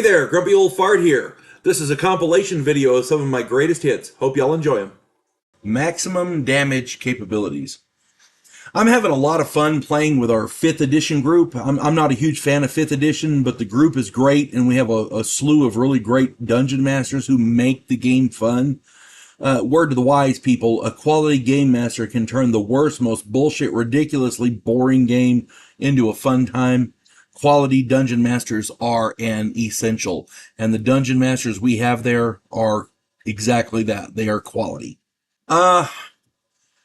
Hey there, Grumpy Old Fart here. This is a compilation video of some of my greatest hits. Hope y'all enjoy them. Maximum damage capabilities. I'm having a lot of fun playing with our 5th edition group. I'm not a huge fan of 5th edition, but the group is great, and we have a slew of really great dungeon masters who make the game fun. Word to the wise people, a quality game master can turn the worst, most bullshit, ridiculously boring game into a fun time. Quality dungeon masters are an essential, and the dungeon masters we have there are exactly that. They are quality.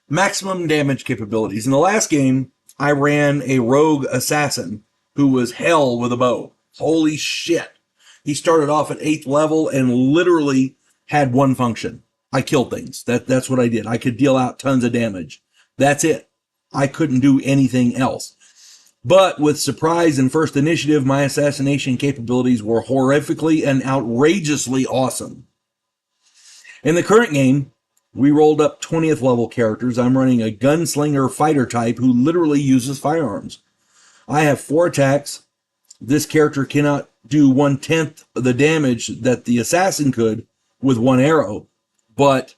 Maximum damage capabilities. In the last game, I ran a rogue assassin who was hell with a bow. Holy shit. He started off at 8th level and literally had one function. I killed things. That's what I did. I could deal out tons of damage. That's it. I couldn't do anything else. But with surprise and first initiative, my assassination capabilities were horrifically and outrageously awesome. In the current game, we rolled up 20th level characters. I'm running a gunslinger fighter type who literally uses firearms. I have 4 attacks. This character cannot do 1/10 of the damage that the assassin could with 1 arrow, but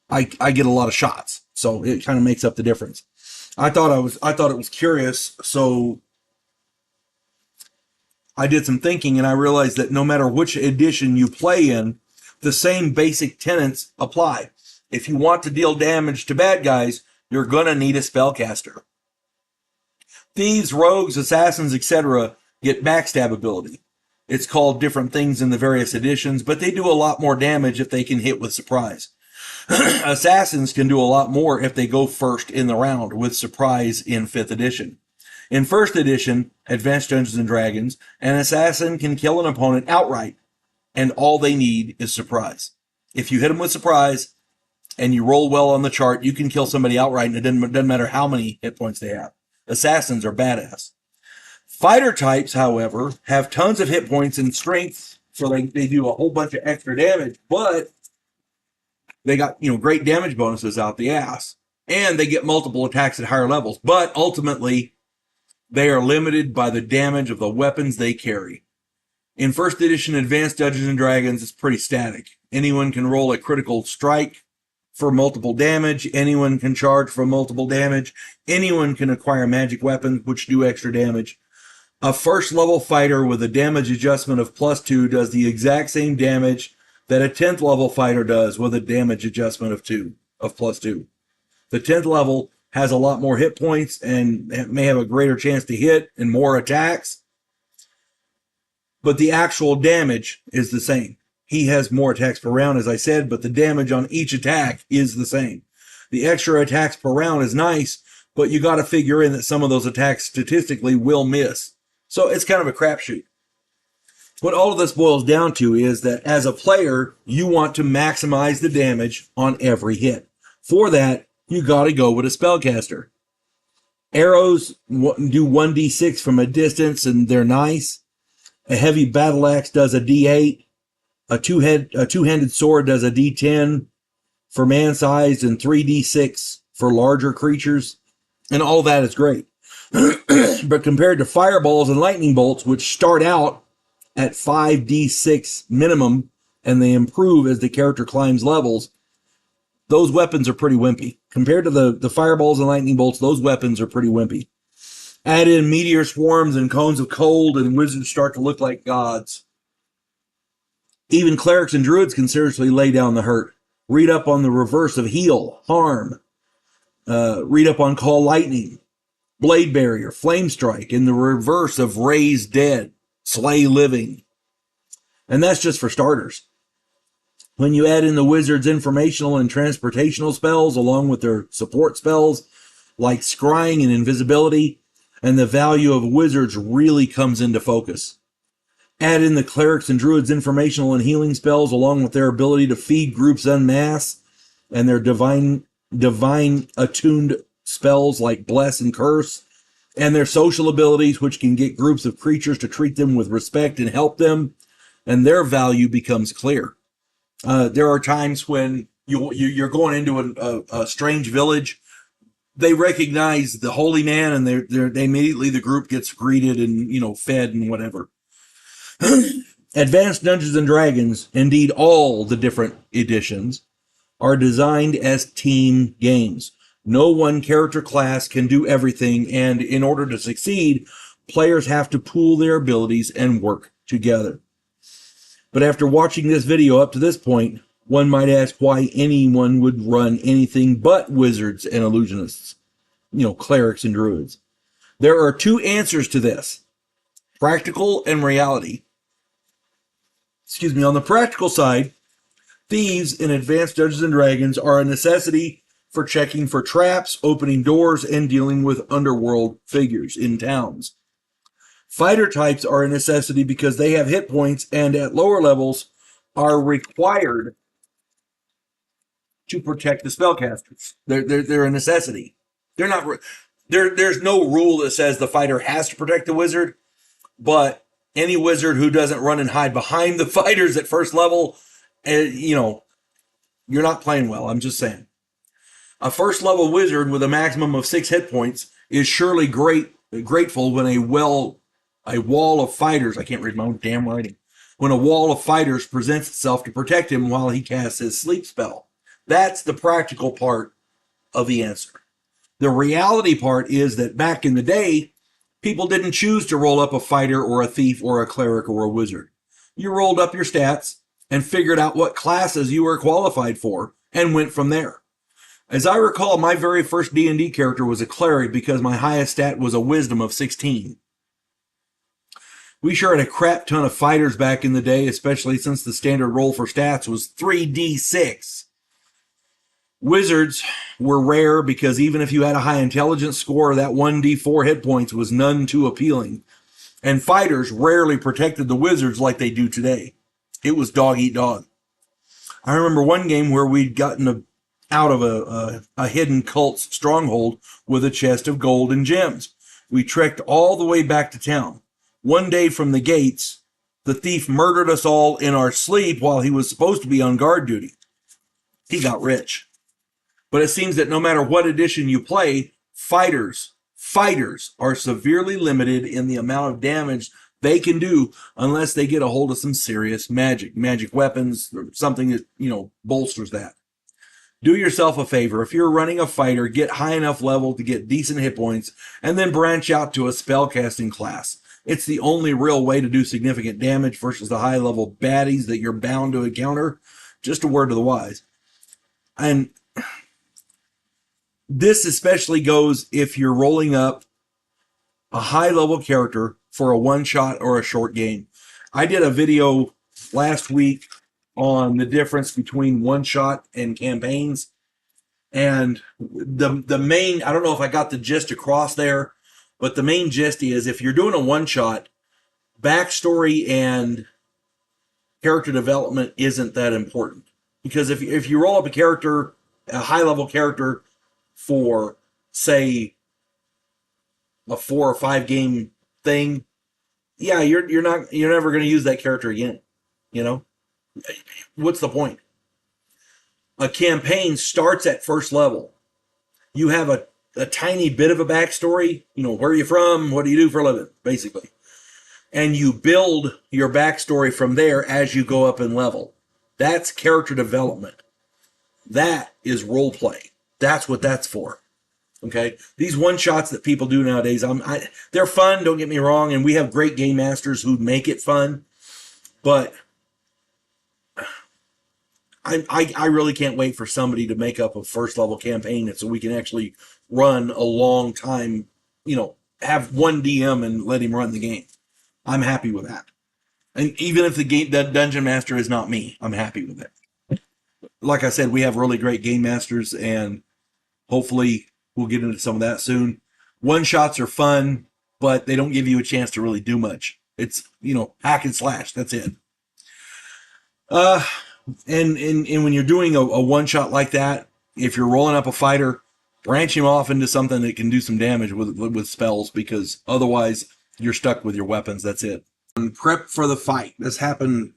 I get a lot of shots, so it kind of makes up the difference. I thought it was curious, so I did some thinking, and I realized that no matter which edition you play in, the same basic tenets apply. If you want to deal damage to bad guys, you're gonna need a spellcaster. Thieves, rogues, assassins, etc. get backstab ability. It's called different things in the various editions, but they do a lot more damage if they can hit with surprise. Assassins can do a lot more if they go first in the round with surprise in 5th edition. In 1st edition, Advanced Dungeons & Dragons, an assassin can kill an opponent outright, and all they need is surprise. If you hit them with surprise, and you roll well on the chart, you can kill somebody outright, and it doesn't matter how many hit points they have. Assassins are badass. Fighter types, however, have tons of hit points and strength, so they do a whole bunch of extra damage, but they got, great damage bonuses out the ass. And they get multiple attacks at higher levels. But ultimately, they are limited by the damage of the weapons they carry. In 1st edition Advanced Dungeons & Dragons, it's pretty static. Anyone can roll a critical strike for multiple damage. Anyone can charge for multiple damage. Anyone can acquire magic weapons, which do extra damage. A 1st level fighter with a damage adjustment of +2 does the exact same damage that a 10th level fighter does with a damage adjustment of +2. The 10th level has a lot more hit points and may have a greater chance to hit and more attacks, but the actual damage is the same. He has more attacks per round, as I said, but the damage on each attack is the same. The extra attacks per round is nice, but you got to figure in that some of those attacks statistically will miss. So it's kind of a crapshoot. What all of this boils down to is that as a player, you want to maximize the damage on every hit. For that, you got to go with a spellcaster. Arrows do 1d6 from a distance, and they're nice. A heavy battle axe does a d8. A two-handed sword does a d10 for man-sized and 3d6 for larger creatures. And all that is great. But compared to fireballs and lightning bolts, which start out at 5d6 minimum, and they improve as the character climbs levels, those weapons are pretty wimpy. Compared to the fireballs and lightning bolts, those weapons are pretty wimpy. Add in meteor swarms and cones of cold, and wizards start to look like gods. Even clerics and druids can seriously lay down the hurt. Read up on the reverse of heal, harm. Read up on call lightning, blade barrier, flame strike, and the reverse of raise dead, slay living. And that's just for starters. When you add in the wizard's informational and transportational spells along with their support spells like scrying and invisibility, and the value of wizards really comes into focus. Add in the clerics and druids informational and healing spells along with their ability to feed groups en masse and their divine attuned spells like bless and curse, and their social abilities, which can get groups of creatures to treat them with respect and help them, and their value becomes clear. There are times when you're going into a strange village. They recognize the holy man, and they immediately, the group gets greeted and fed and whatever. Advanced Dungeons and Dragons, indeed all the different editions, are designed as team games. No one character class can do everything, and in order to succeed, players have to pool their abilities and work together. But after watching this video up to this point, one might ask why anyone would run anything but wizards and illusionists, clerics and druids. There are two answers to this: practical and reality. On the practical side, thieves in Advanced Dungeons and Dragons are a necessity for checking for traps, opening doors, and dealing with underworld figures in towns. Fighter types are a necessity because they have hit points and at lower levels are required to protect the spellcasters. They're a necessity. They're not. There's no rule that says the fighter has to protect the wizard, but any wizard who doesn't run and hide behind the fighters at first level, you're not playing well. I'm just saying. A first level wizard with a maximum of 6 hit points is surely grateful when a wall of fighters, I can't read my own damn writing, when a wall of fighters presents itself to protect him while he casts his sleep spell. That's the practical part of the answer. The reality part is that back in the day, people didn't choose to roll up a fighter or a thief or a cleric or a wizard. You rolled up your stats and figured out what classes you were qualified for and went from there. As I recall, my very first D&D character was a cleric because my highest stat was a wisdom of 16. We sure had a crap ton of fighters back in the day, especially since the standard roll for stats was 3d6. Wizards were rare because even if you had a high intelligence score, that 1d4 hit points was none too appealing. And fighters rarely protected the wizards like they do today. It was dog eat dog. I remember one game where we'd gotten out of a hidden cult's stronghold with a chest of gold and gems. We trekked all the way back to town. One day from the gates, the thief murdered us all in our sleep while he was supposed to be on guard duty. He got rich. But it seems that no matter what edition you play, fighters are severely limited in the amount of damage they can do unless they get a hold of some serious magic weapons, or something that, bolsters that. Do yourself a favor. If you're running a fighter, get high enough level to get decent hit points, and then branch out to a spellcasting class. It's the only real way to do significant damage versus the high-level baddies that you're bound to encounter. Just a word to the wise. And this especially goes if you're rolling up a high-level character for a one-shot or a short game. I did a video last week on the difference between one-shot and campaigns. And the main, I don't know if I got the gist across there, but the main gist is if you're doing a one-shot, backstory and character development isn't that important. Because if you roll up a character, a high-level character for, say, a 4 or 5 game thing, yeah, you're never going to use that character again. What's the point? A campaign starts at first level. You have a tiny bit of a backstory. Where are you from? What do you do for a living? Basically. And you build your backstory from there as you go up in level. That's character development. That is role play. That's what that's for. Okay? These one-shots that people do nowadays, they're fun, don't get me wrong, and we have great game masters who make it fun. But I really can't wait for somebody to make up a first-level campaign so we can actually run a long time, have one DM and let him run the game. I'm happy with that. And even if the dungeon master is not me, I'm happy with it. Like I said, we have really great game masters, and hopefully we'll get into some of that soon. One-shots are fun, but they don't give you a chance to really do much. It's, hack and slash. That's it. And when you're doing a one-shot like that, if you're rolling up a fighter, branch him off into something that can do some damage with spells, because otherwise you're stuck with your weapons. That's it. And prep for the fight. This happened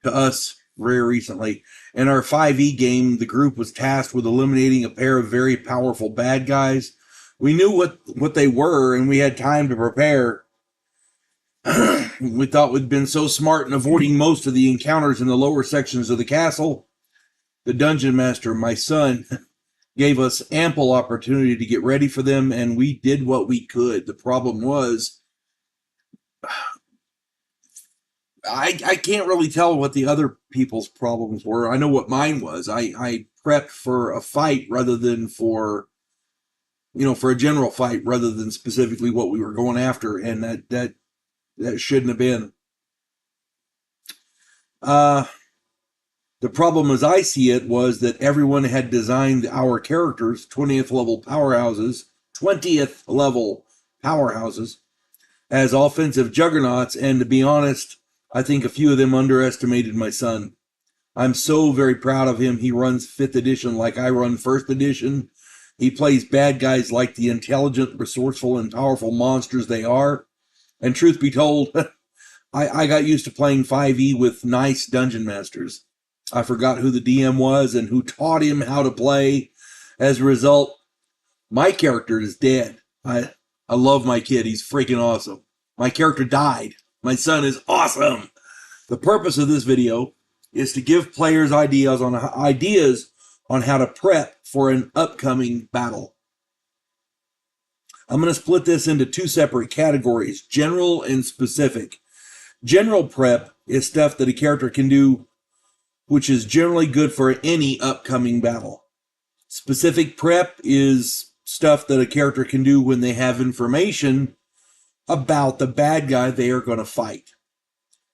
to us very recently. In our 5e game, the group was tasked with eliminating a pair of very powerful bad guys. We knew what they were, and we had time to prepare. We thought we'd been so smart in avoiding most of the encounters in the lower sections of the castle. The dungeon master, my son, gave us ample opportunity to get ready for them, and we did what we could. The problem was, I can't really tell what the other people's problems were. I know what mine was. I prepped for a fight rather than for a general fight rather than specifically what we were going after, and that shouldn't have been. The problem as I see it was that everyone had designed our characters 20th level powerhouses as offensive juggernauts, and to be honest, I think a few of them underestimated my son. I'm so very proud of him. He runs 5th edition like I run 1st edition. He plays bad guys like the intelligent, resourceful, and powerful monsters they are. And truth be told, I got used to playing 5e with nice dungeon masters. I forgot who the DM was and who taught him how to play. As a result, my character is dead. I love my kid. He's freaking awesome. My character died. My son is awesome. The purpose of this video is to give players ideas on how to prep for an upcoming battle. I'm going to split this into 2 separate categories, general and specific. General prep is stuff that a character can do, which is generally good for any upcoming battle. Specific prep is stuff that a character can do when they have information about the bad guy they are going to fight.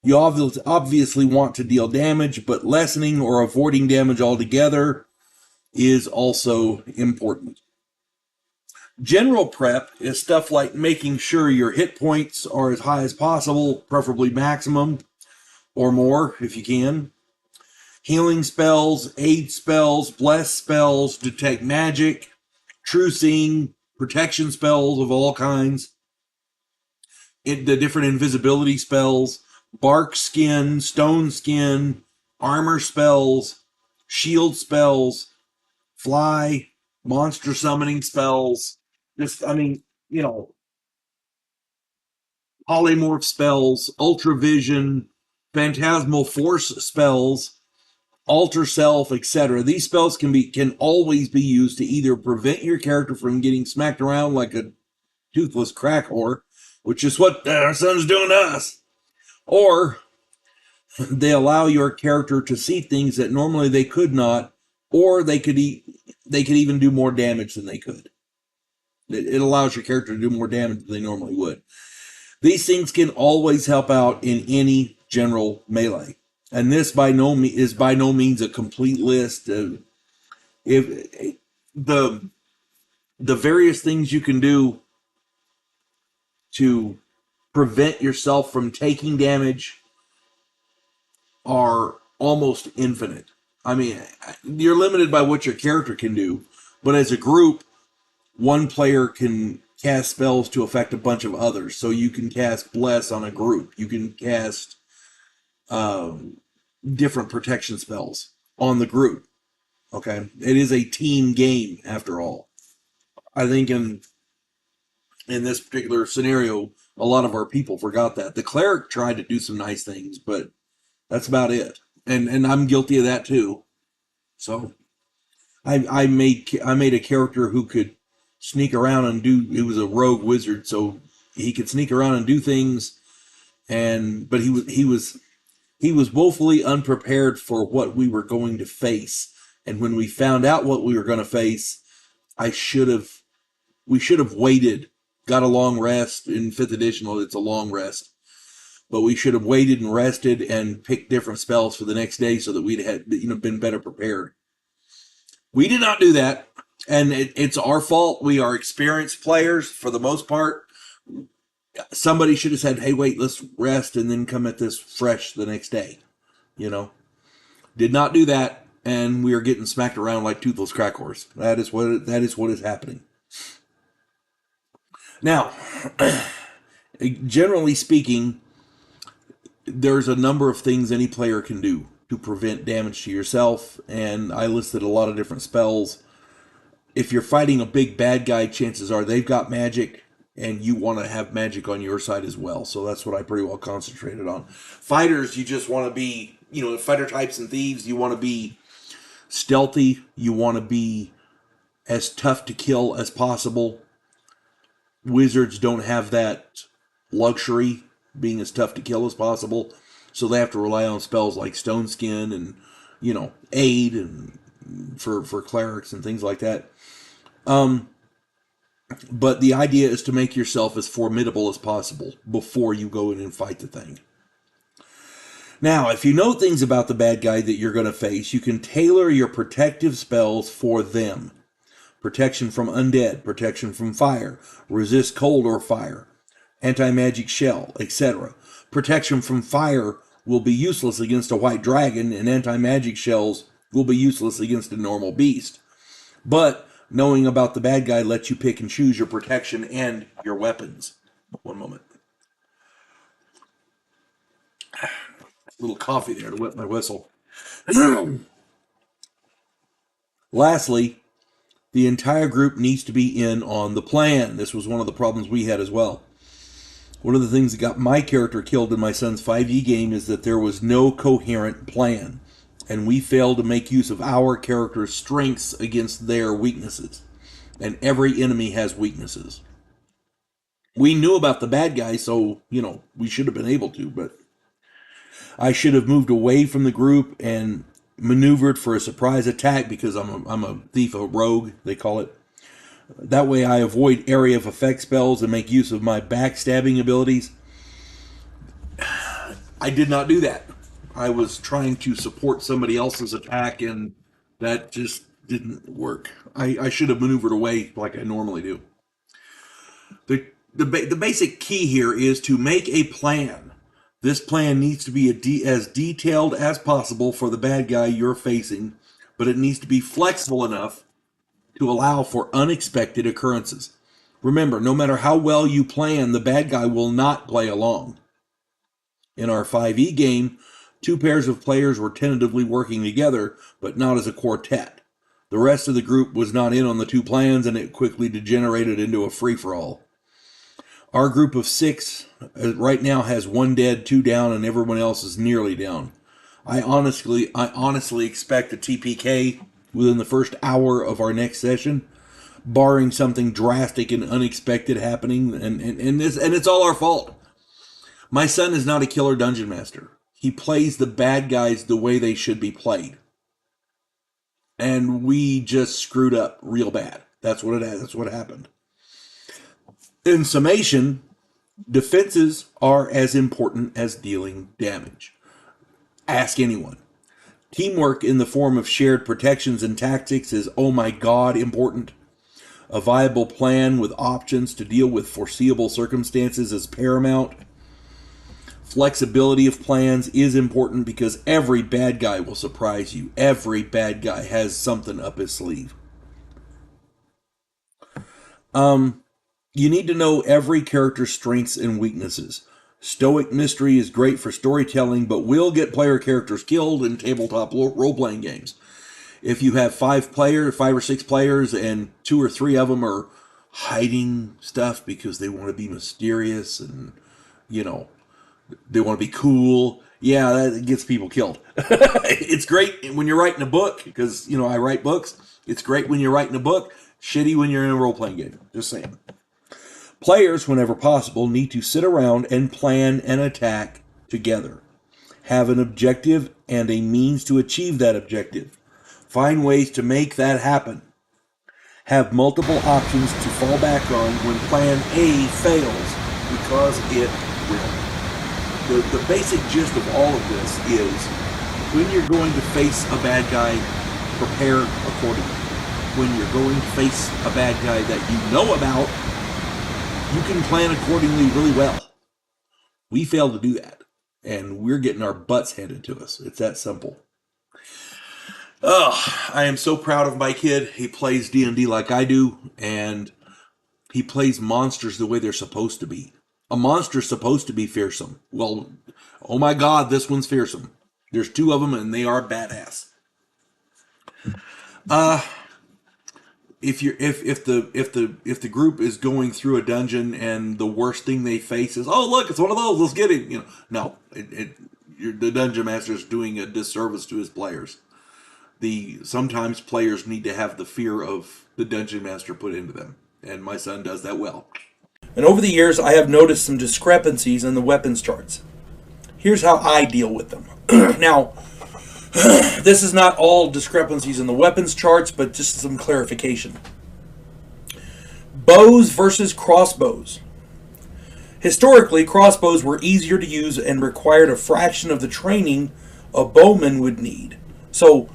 You obviously want to deal damage, but lessening or avoiding damage altogether is also important. General prep is stuff like making sure your hit points are as high as possible, preferably maximum or more if you can. Healing spells, aid spells, bless spells, detect magic, true seeing, protection spells of all kinds, the different invisibility spells, bark skin, stone skin, armor spells, shield spells, fly, monster summoning spells, polymorph spells, ultra vision, phantasmal force spells, alter self, etc. These spells can always be used to either prevent your character from getting smacked around like a toothless crack whore, which is what our son's doing to us, or they allow your character to see things that normally they could not, or they could even do more damage than they could. It allows your character to do more damage than they normally would. These things can always help out in any general melee. And this is by no means a complete list of if the various things you can do to prevent yourself from taking damage are almost infinite. I mean, you're limited by what your character can do, but as a group, one player can cast spells to affect a bunch of others. So you can cast Bless on a group. You can cast different protection spells on the group. Okay, it is a team game after all. I think in this particular scenario, a lot of our people forgot that. The cleric tried to do some nice things, but that's about it. And I'm guilty of that too. So I made a character who could sneak around and he was a rogue wizard, so he could sneak around and do things, but he was woefully unprepared for what we were going to face. And when we found out what we were going to face, we should have waited, got a long rest. In 5th edition, it's a long rest, but we should have waited and rested and picked different spells for the next day so that we'd had been better prepared. We did not do that, and it's our fault. We are experienced players for the most part. Somebody should have said, "Hey, wait, let's rest and then come at this fresh the next day." Did not do that, and we are getting smacked around like toothless crack horse. That is what is happening. Now, generally speaking, there's a number of things any player can do to prevent damage to yourself, and I listed a lot of different spells. If you're fighting a big bad guy, chances are they've got magic, and you want to have magic on your side as well. So that's what I pretty well concentrated on. Fighters, you just want to be, fighter types and thieves, you want to be stealthy. You want to be as tough to kill as possible. Wizards don't have that luxury, being as tough to kill as possible. So they have to rely on spells like Stone Skin and, aid and for clerics and things like that. But the idea is to make yourself as formidable as possible before you go in and fight the thing. Now, if you know things about the bad guy that you're going to face, you can tailor your protective spells for them. Protection from undead, protection from fire, resist cold or fire, anti-magic shell, etc. Protection from fire will be useless against a white dragon, and anti-magic shells will be useless against a normal beast. But knowing about the bad guy lets you pick and choose your protection and your weapons. One moment. A little coffee there to wet my whistle. Lastly, the entire group needs to be in on the plan. This was one of the problems we had as well. One of the things that got my character killed in my son's 5e game is that there was no coherent plan, and we failed to make use of our character's strengths against their weaknesses. And every enemy has weaknesses. We knew about the bad guy, so, we should have been able to, but I should have moved away from the group and maneuvered for a surprise attack because I'm a thief, a rogue, they call it. That way I avoid area of effect spells and make use of my backstabbing abilities. I did not do that. I was trying to support somebody else's attack, and that just didn't work. I should have maneuvered away like I normally do. The basic key here is to make a plan. This plan needs to be as detailed as possible for the bad guy you're facing, but it needs to be flexible enough to allow for unexpected occurrences. Remember, no matter how well you plan, the bad guy will not play along. In our 5e game, 2 pairs of players were tentatively working together, but not as a quartet. The rest of the group was not in on the 2 plans, and it quickly degenerated into a free-for-all. Our group of 6 right now has 1 dead, 2 down, and everyone else is nearly down. I honestly expect a TPK within the first hour of our next session, barring something drastic and unexpected happening, and it's all our fault. My son is not a killer dungeon master. He plays the bad guys the way they should be played. And we just screwed up real bad. That's what happened. In summation, defenses are as important as dealing damage. Ask anyone. Teamwork in the form of shared protections and tactics is, oh my God, important. A viable plan with options to deal with foreseeable circumstances is paramount. Flexibility of plans is important because every bad guy will surprise you. Every bad guy has something up his sleeve. You need to know every character's strengths and weaknesses. Stoic mystery is great for storytelling, but will get player characters killed in tabletop role-playing games. If you have 5 or 6 players, and 2 or 3 of them are hiding stuff because they want to be mysterious and, they want to be cool, yeah, that gets people killed. It's great when you're writing a book, because, I write books. It's great when you're writing a book. Shitty when you're in a role-playing game. Just saying. Players, whenever possible, need to sit around and plan an attack together. Have an objective and a means to achieve that objective. Find ways to make that happen. Have multiple options to fall back on when plan A fails, because it will. The basic gist of all of this is, when you're going to face a bad guy, prepare accordingly. When you're going to face a bad guy that you know about, you can plan accordingly really well. We failed to do that, and we're getting our butts handed to us. It's that simple. Oh, I am so proud of my kid. He plays D&D like I do, and he plays monsters the way they're supposed to be. A monster's supposed to be fearsome. Well, oh my God, this one's fearsome. There's 2 of them, and they are badass. if the group is going through a dungeon and the worst thing they face is, oh look, it's one of those, let's get him. No, the dungeon master is doing a disservice to his players. Sometimes players need to have the fear of the dungeon master put into them, and my son does that well. And over the years, I have noticed some discrepancies in the weapons charts. Here's how I deal with them. Now, this is not all discrepancies in the weapons charts, but just some clarification. Bows versus crossbows. Historically, crossbows were easier to use and required a fraction of the training a bowman would need. So,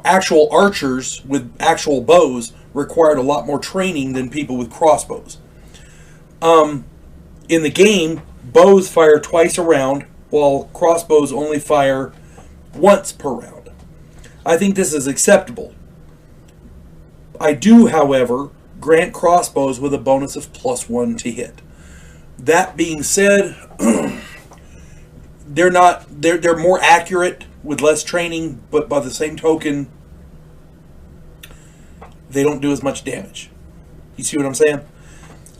actual archers with actual bows required a lot more training than people with crossbows. In the game, bows fire twice a round, while crossbows only fire once per round. I think this is acceptable. I do, however, grant crossbows with a bonus of +1 to hit. That being said, they're more accurate with less training, but by the same token, they don't do as much damage. You see what I'm saying?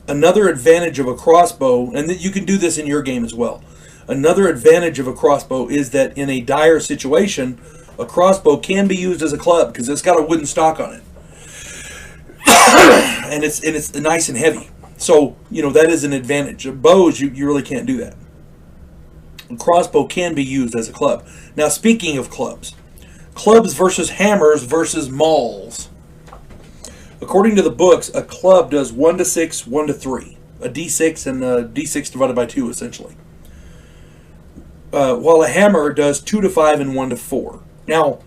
Another advantage of a crossbow, and you can do this in your game as well. Another advantage of a crossbow is that in a dire situation, a crossbow can be used as a club because it's got a wooden stock on it, and it's nice and heavy. So that is an advantage. Bows, you really can't do that. A crossbow can be used as a club. Now, speaking of clubs versus hammers versus mauls. According to the books, a club does 1 to 6, 1 to 3. A d6 and a d6 divided by 2, essentially. While a hammer does 2 to 5 and 1 to 4. Now,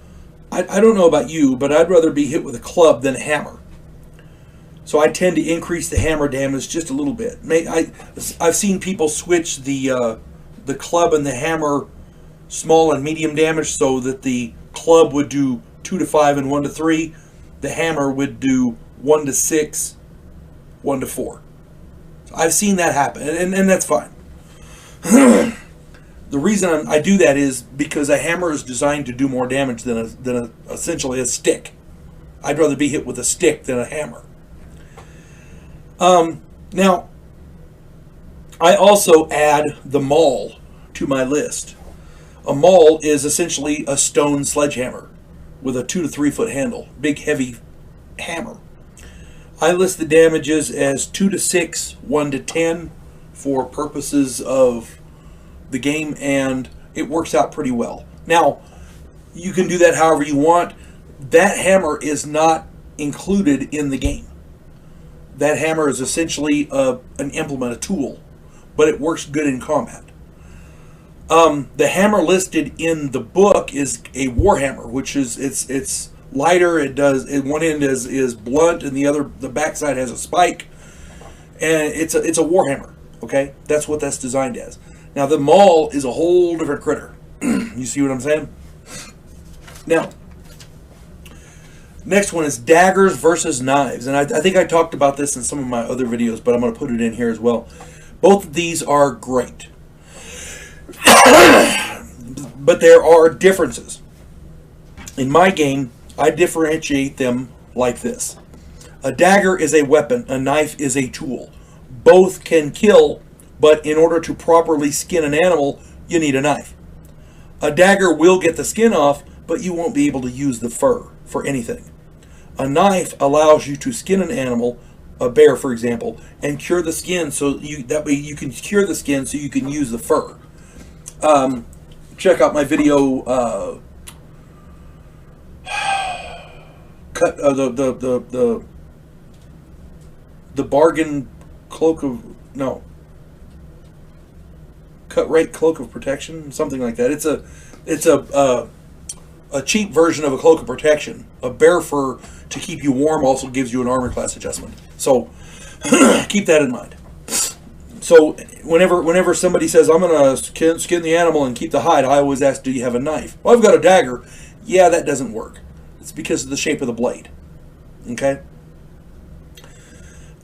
I don't know about you, but I'd rather be hit with a club than a hammer. So I tend to increase the hammer damage just a little bit. I've seen people switch the club and the hammer small and medium damage so that the club would do 2 to 5 and 1 to 3. The hammer would do 1 to 6, 1 to 4. So I've seen that happen, and that's fine. The reason I do that is because a hammer is designed to do more damage than essentially a stick. I'd rather be hit with a stick than a hammer. Now, I also add the maul to my list. A maul is essentially a stone sledgehammer with a 2 to 3 foot handle. Big, heavy hammer. I list the damages as 2 to 6, 1 to 10 for purposes of the game, and it works out pretty well. Now, you can do that however you want. That hammer is not included in the game. That hammer is essentially an implement, a tool, but it works good in combat. The hammer listed in the book is a warhammer, which is it's lighter. One end is blunt, and the backside has a spike, and it's a warhammer. Okay, that's what that's designed as. Now the maul is a whole different critter. You see what I'm saying? Now, next one is daggers versus knives, and I think I talked about this in some of my other videos, but I'm going to put it in here as well. Both of these are great. But there are differences. In my game, I differentiate them like this. A dagger is a weapon, a knife is a tool. Both can kill, but in order to properly skin an animal, you need a knife. A dagger will get the skin off, but you won't be able to use the fur for anything. A knife allows you to skin an animal, a bear for example, and cure the skin that way you can cure the skin so you can use the fur. Check out my video. The bargain cloak of cut rate cloak of protection, something like that. It's a cheap version of a cloak of protection. A bear fur to keep you warm also gives you an armor class adjustment. So keep that in mind. So whenever somebody says, I'm going to skin the animal and keep the hide, I always ask, do you have a knife? Well, I've got a dagger. Yeah, that doesn't work. It's because of the shape of the blade. Okay?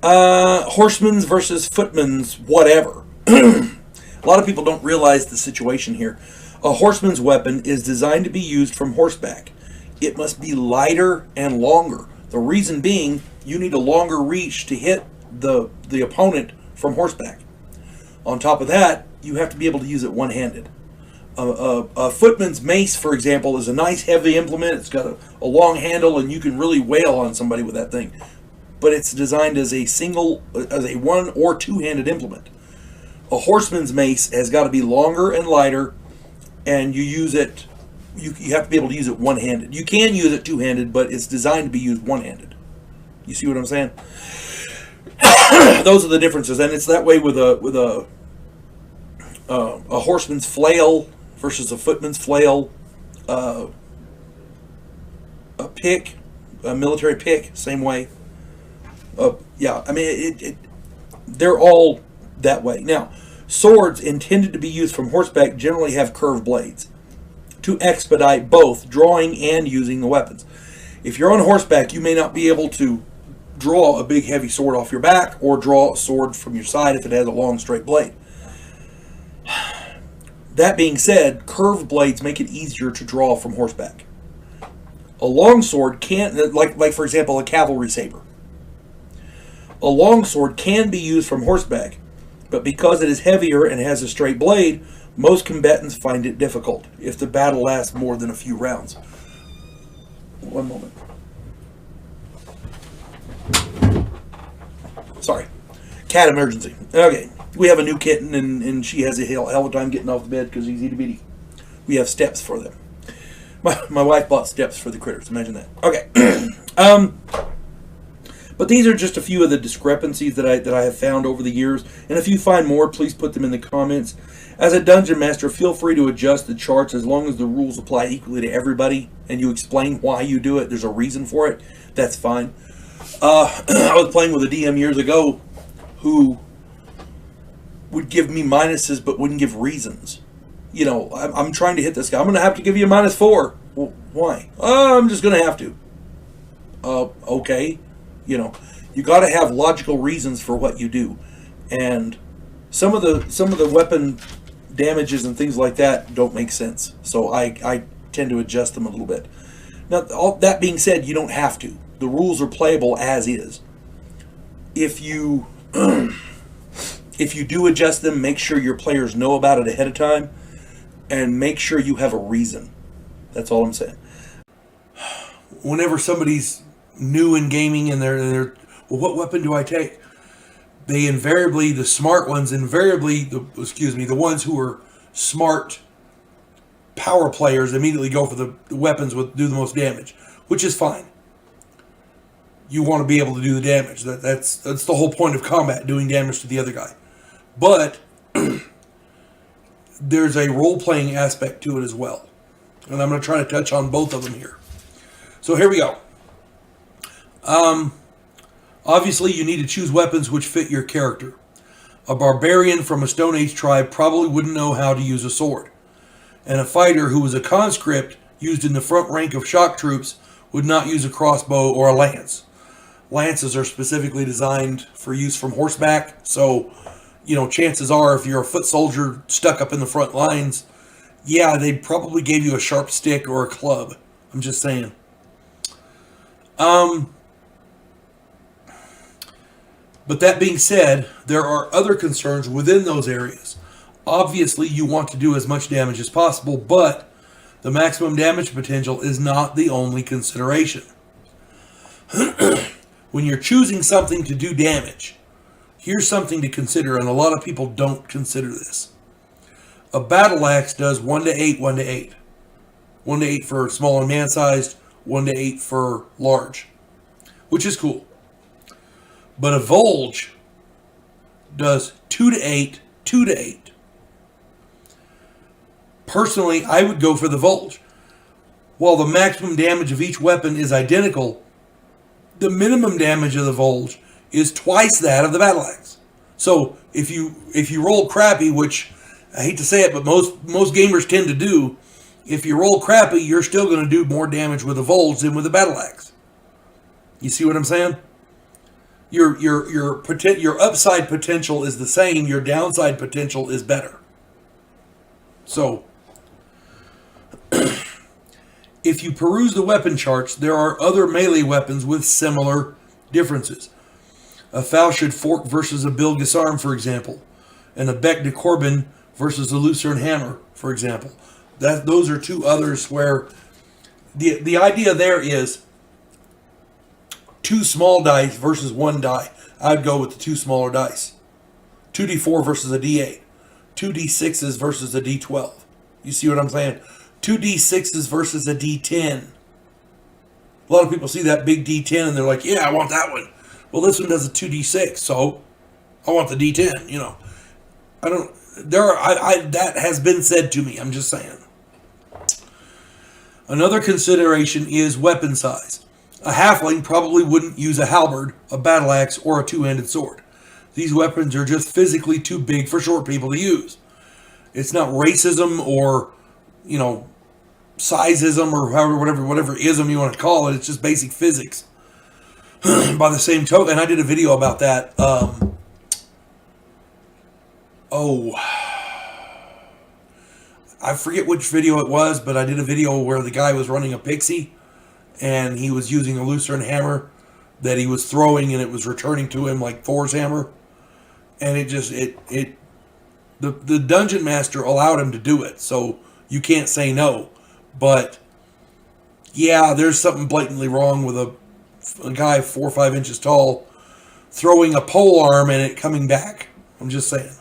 Horsemen's versus footmen's whatever. A lot of people don't realize the situation here. A horseman's weapon is designed to be used from horseback. It must be lighter and longer. The reason being, you need a longer reach to hit the opponent from horseback. On top of that, you have to be able to use it one-handed. A footman's mace, for example, is a nice heavy implement. It's got a long handle, and you can really wail on somebody with that thing. But it's designed as a one or two-handed implement. A horseman's mace has got to be longer and lighter, and you use it. You have to be able to use it one-handed. You can use it two-handed, but it's designed to be used one-handed. You see what I'm saying? Those are the differences, and it's that way with a horseman's flail versus a footman's flail, a pick, a military pick, same way. Yeah, I mean, they're all that way. Now, swords intended to be used from horseback generally have curved blades to expedite both drawing and using the weapons. If you're on horseback, you may not be able to draw a big heavy sword off your back or draw a sword from your side if it has a long straight blade. That being said, curved blades make it easier to draw from horseback. A long sword can't, like for example, a cavalry saber. A long sword can be used from horseback, but because it is heavier and has a straight blade, most combatants find it difficult if the battle lasts more than a few rounds. One moment. Sorry. Cat emergency. Okay. We have a new kitten, and she has a hell of a time getting off the bed because he's itty bitty. We have steps for them. My wife bought steps for the critters. Imagine that. Okay. But these are just a few of the discrepancies that I have found over the years. And if you find more, please put them in the comments. As a dungeon master, feel free to adjust the charts as long as the rules apply equally to everybody and you explain why you do it. There's a reason for it. That's fine. I was playing with a DM years ago who would give me minuses but wouldn't give reasons. You know, I'm trying to hit this guy. I'm going to have to give you a -4. Well, why? I'm just going to have to. Okay. You know, you got to have logical reasons for what you do. And some of the weapon damages and things like that don't make sense. So I tend to adjust them a little bit. Now, all that being said, you don't have to. The rules are playable as is. If you if you do adjust them, make sure your players know about it ahead of time, and make sure you have a reason. That's all I'm saying. Whenever somebody's new in gaming and they're well, what weapon do I take? They invariably, the smart ones, the ones who are smart power players immediately go for the weapons that do the most damage, which is fine. You want to be able to do the damage. That's the whole point of combat, doing damage to the other guy. But there's a role-playing aspect to it as well. And I'm going to try to touch on both of them here. So here we go. Obviously, you need to choose weapons which fit your character. A barbarian from a Stone Age tribe probably wouldn't know how to use a sword. And a fighter who was a conscript used in the front rank of shock troops would not use a crossbow or a lance. Lances are specifically designed for use from horseback, so, you know, chances are if you're a foot soldier stuck up in the front lines, yeah, they probably gave you a sharp stick or a club. I'm just saying. But that being said, there are other concerns within those areas. Obviously, you want to do as much damage as possible, but the maximum damage potential is not the only consideration. When you're choosing something to do damage, here's something to consider, and a lot of people don't consider this. A battle axe does 1 to 8, 1 to 8. 1 to 8 for small and man-sized, 1 to 8 for large, which is cool. But a Volge does 2 to 8, 2 to 8. Personally, I would go for the Volge. While the maximum damage of each weapon is identical, the minimum damage of the Volge is twice that of the battle axe. So if you roll crappy, which I hate to say it, but most gamers tend to do, if you roll crappy, you're still going to do more damage with a Volge than with a battle axe. You see what I'm saying? Your upside potential is the same. Your downside potential is better. So, If you peruse the weapon charts, there are other melee weapons with similar differences. A Falchid Fork versus a Bilgisarm, for example, and a Bec de Corbin versus a Lucerne Hammer, for example. Those are two others where the idea there is two small dice versus one die. I'd go with the two smaller dice. 2d4 versus a d8. 2d6s versus a d12. You see what I'm saying? 2d6s versus a d10. A lot of people see that big d10 and they're like, yeah, I want that one. Well, this one does a 2d6, so I want the d10, you know. That has been said to me, I'm just saying. Another consideration is weapon size. A halfling probably wouldn't use a halberd, a battle axe, or a two-handed sword. These weapons are just physically too big for short people to use. It's not racism or, you know, sizeism or whatever ism you want to call it. It's just basic physics. By the same token, and I did a video about that. I forget which video it was, but I did a video where the guy was running a pixie and he was using a Lucerne hammer that he was throwing and it was returning to him like Thor's hammer. And the dungeon master allowed him to do it, so you can't say no. But yeah, there's something blatantly wrong with a guy 4 or 5 inches tall throwing a pole arm and it coming back. I'm just saying.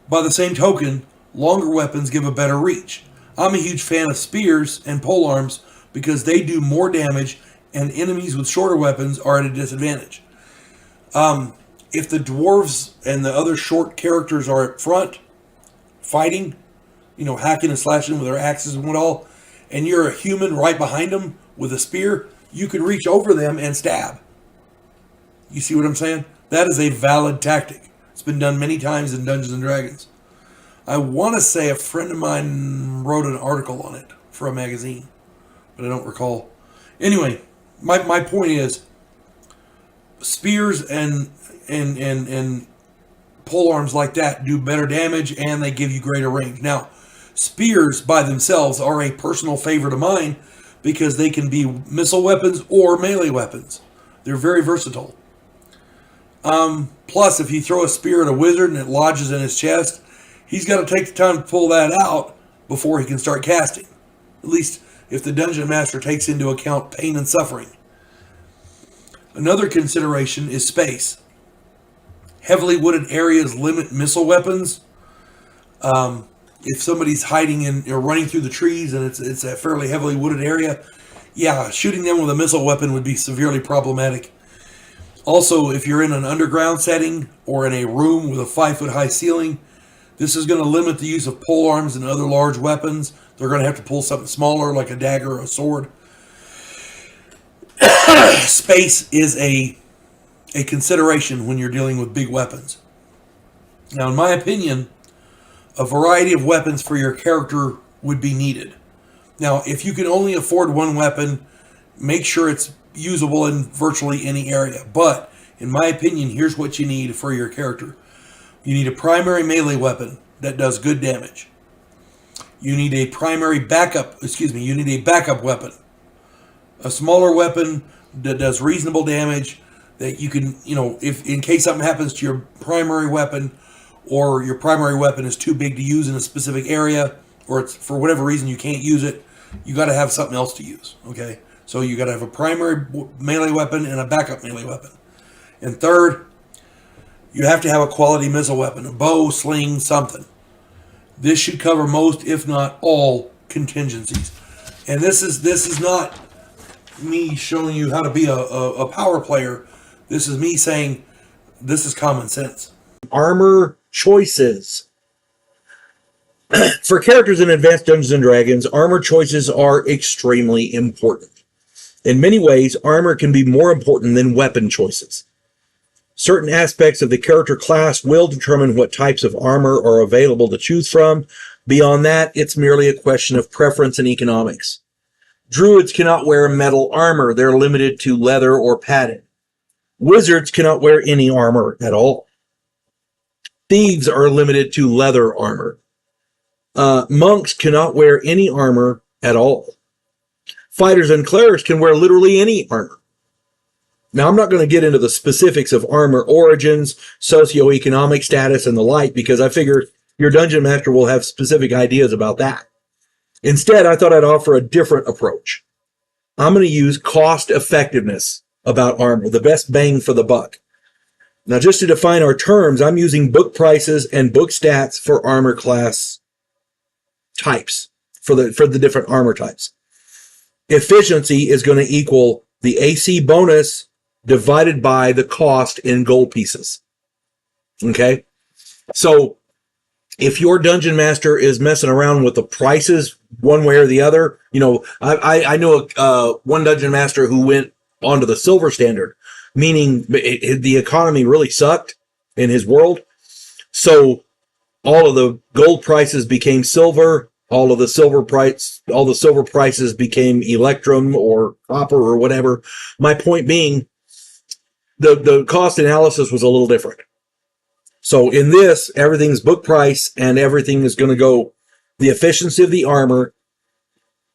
By the same token, longer weapons give a better reach. I'm a huge fan of spears and pole arms because they do more damage and enemies with shorter weapons are at a disadvantage. If the dwarves and the other short characters are up front fighting, you know, hacking and slashing with their axes and what all, and you're a human right behind them with a spear, you can reach over them and stab. You see what I'm saying? That is a valid tactic. It's been done many times in Dungeons and Dragons. I want to say a friend of mine wrote an article on it for a magazine, but I don't recall. Anyway, my point is, spears and pole arms like that do better damage and they give you greater range. Now, spears by themselves are a personal favorite of mine because they can be missile weapons or melee weapons. They're very versatile. Plus, if you throw a spear at a wizard and it lodges in his chest, he's got to take the time to pull that out before he can start casting. At least if the dungeon master takes into account pain and suffering. Another consideration is space. Heavily wooded areas limit missile weapons. If somebody's hiding in or running through the trees and it's a fairly heavily wooded area, yeah, shooting them with a missile weapon would be severely problematic. Also, if you're in an underground setting or in a room with a 5-foot high ceiling, this is going to limit the use of pole arms and other large weapons. They're going to have to pull something smaller like a dagger or a sword. Space is a consideration when you're dealing with big weapons. Now, in my opinion, a variety of weapons for your character would be needed. Now, if you can only afford one weapon, make sure it's usable in virtually any area. But, in my opinion, here's what you need for your character. You need a primary melee weapon that does good damage. You need a you need a backup weapon. A smaller weapon that does reasonable damage that you can, if in case something happens to your primary weapon or your primary weapon is too big to use in a specific area or it's for whatever reason you can't use it, you got to have something else to use, okay? So you got to have a primary melee weapon and a backup melee weapon. And third, you have to have a quality missile weapon, a bow, sling, something. This should cover most, if not all, contingencies. And this is not me showing you how to be a power player. This is me saying this is common sense. Armor choices. For characters in Advanced Dungeons & Dragons, armor choices are extremely important. In many ways, armor can be more important than weapon choices. Certain aspects of the character class will determine what types of armor are available to choose from. Beyond that, it's merely a question of preference and economics. Druids cannot wear metal armor. They're limited to leather or padding. Wizards cannot wear any armor at all. Thieves are limited to leather armor. Monks cannot wear any armor at all. Fighters and clerics can wear literally any armor. Now, I'm not going to get into the specifics of armor origins, socioeconomic status, and the like, because I figure your dungeon master will have specific ideas about that. Instead, I thought I'd offer a different approach. I'm going to use cost effectiveness about armor, the best bang for the buck. Now, just to define our terms, I'm using book prices and book stats for armor class types, for the different armor types. Efficiency is going to equal the AC bonus divided by the cost in gold pieces. Okay? So, if your dungeon master is messing around with the prices one way or the other, you know, I know one dungeon master who went onto the silver standard, meaning the economy really sucked in his world. So all of the gold prices became silver. All the silver prices became electrum or copper or whatever. My point being, the cost analysis was a little different. So in this, everything's book price and everything is going to go, the efficiency of the armor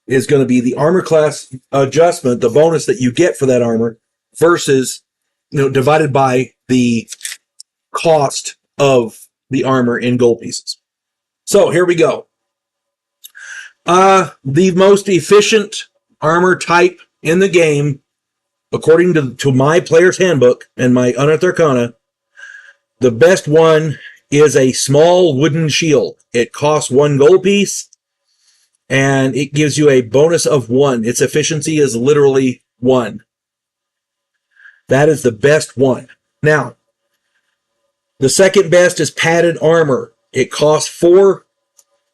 is going to be the armor class adjustment, the bonus that you get for that armor, versus, divided by the cost of the armor in gold pieces. So here we go. The most efficient armor type in the game, according to my player's handbook and my Unearthed Arcana, the best one is a small wooden shield. It costs 1 gold piece, and it gives you a bonus of 1. Its efficiency is literally 1. That is the best one. Now, the second best is padded armor. It costs 4.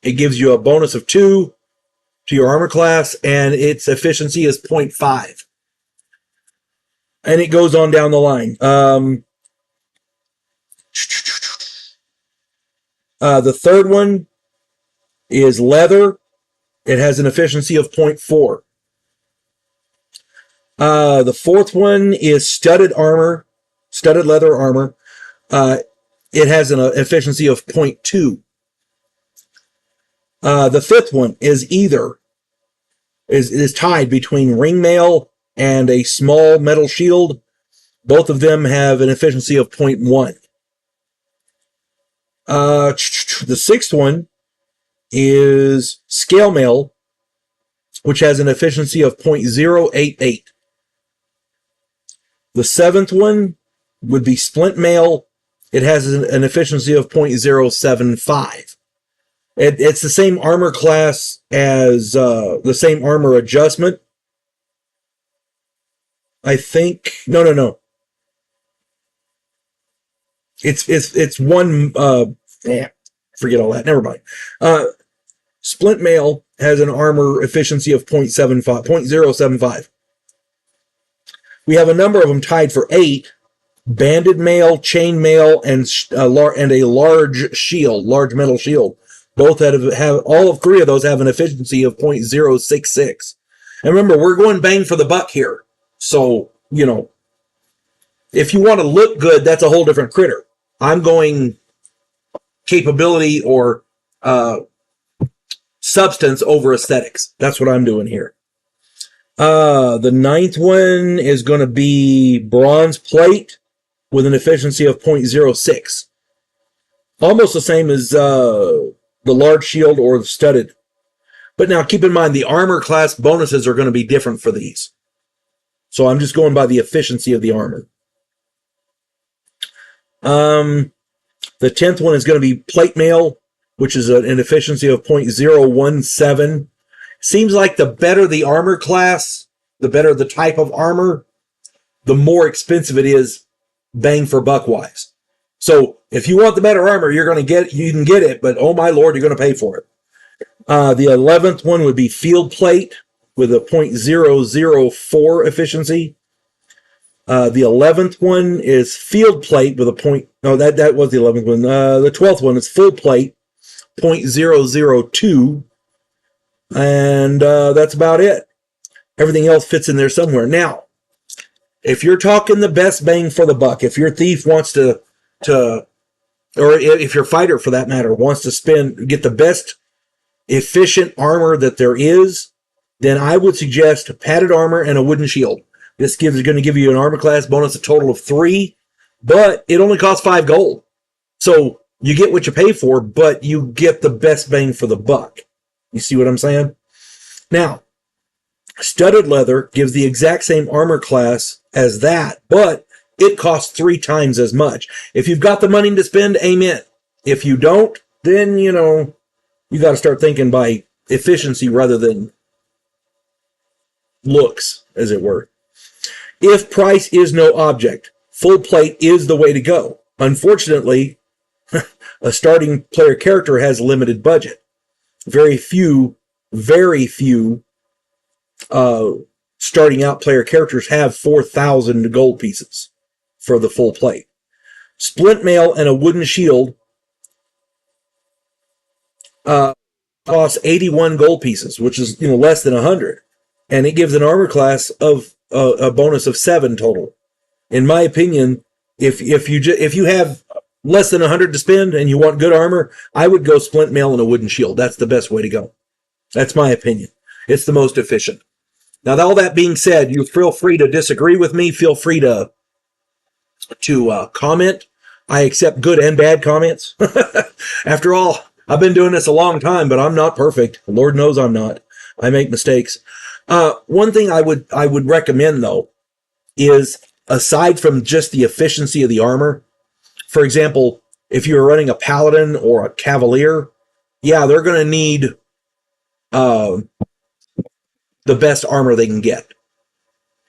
It gives you a bonus of 2 to your armor class, and its efficiency is 0.5. And it goes on down the line. The third one is leather. It has an efficiency of 0.4. The fourth one is studded armor, studded leather armor. It has an efficiency of 0.2. The fifth one is tied between ringmail and a small metal shield. Both of them have an efficiency of 0.1. The sixth one is scale mail, which has an efficiency of 0.088. The seventh one would be splint mail. It has an efficiency of 0.075. It's the same armor class as the same armor adjustment. I think no. It's one. Forget all that. Never mind. Splint mail has an armor efficiency of 0.75. We have a number of them tied for 8. Banded mail, chain mail, and a large shield, large metal shield. Both have all of 3 of those have an efficiency of 0.066. And remember, we're going bang for the buck here. So, if you want to look good, that's a whole different critter. I'm going capability or substance over aesthetics. That's what I'm doing here. The ninth one is going to be bronze plate with an efficiency of 0.06. Almost the same as the large shield or the studded. But now keep in mind, the armor class bonuses are going to be different for these. So I'm just going by the efficiency of the armor. The 10th one is going to be plate mail, which is an efficiency of 0.017. Seems like the better the armor class, the better the type of armor, the more expensive it is bang for buck wise. So if you want the better armor, you can get it, but oh my lord, you're going to pay for it. The 11th one would be field plate with a 0.004 efficiency. The 11th one is field plate with that was the 11th one. The 12th one is full plate, 0.002. And that's about it. Everything else fits in there somewhere. Now, if you're talking the best bang for the buck, if your thief wants to or if your fighter for that matter wants to get the best efficient armor that there is, then I would suggest padded armor and a wooden shield. This is going to give you an armor class bonus, a total of 3, but it only costs 5 gold. So you get what you pay for, but you get the best bang for the buck. You see what I'm saying? Now, studded leather gives the exact same armor class as that, but it costs 3 times as much. If you've got the money to spend, amen. If you don't, then, you got to start thinking by efficiency rather than looks, as it were. If price is no object, full plate is the way to go. Unfortunately, a starting player character has a limited budget. Very few starting out player characters have 4,000 gold pieces for the full plate. Splint mail and a wooden shield costs 81 gold pieces, which is less than 100, and it gives an armor class of a bonus of 7 total. In my opinion, if you have less than 100 to spend and you want good armor, I would go splint mail and a wooden shield. That's the best way to go. That's my opinion. It's the most efficient. Now, all that being said, you feel free to disagree with me. Feel free to comment. I accept good and bad comments. After all, I've been doing this a long time, but I'm not perfect. Lord knows I'm not. I make mistakes. One thing I would recommend, though, is aside from just the efficiency of the armor, for example, if you're running a paladin or a cavalier, yeah, they're going to need the best armor they can get.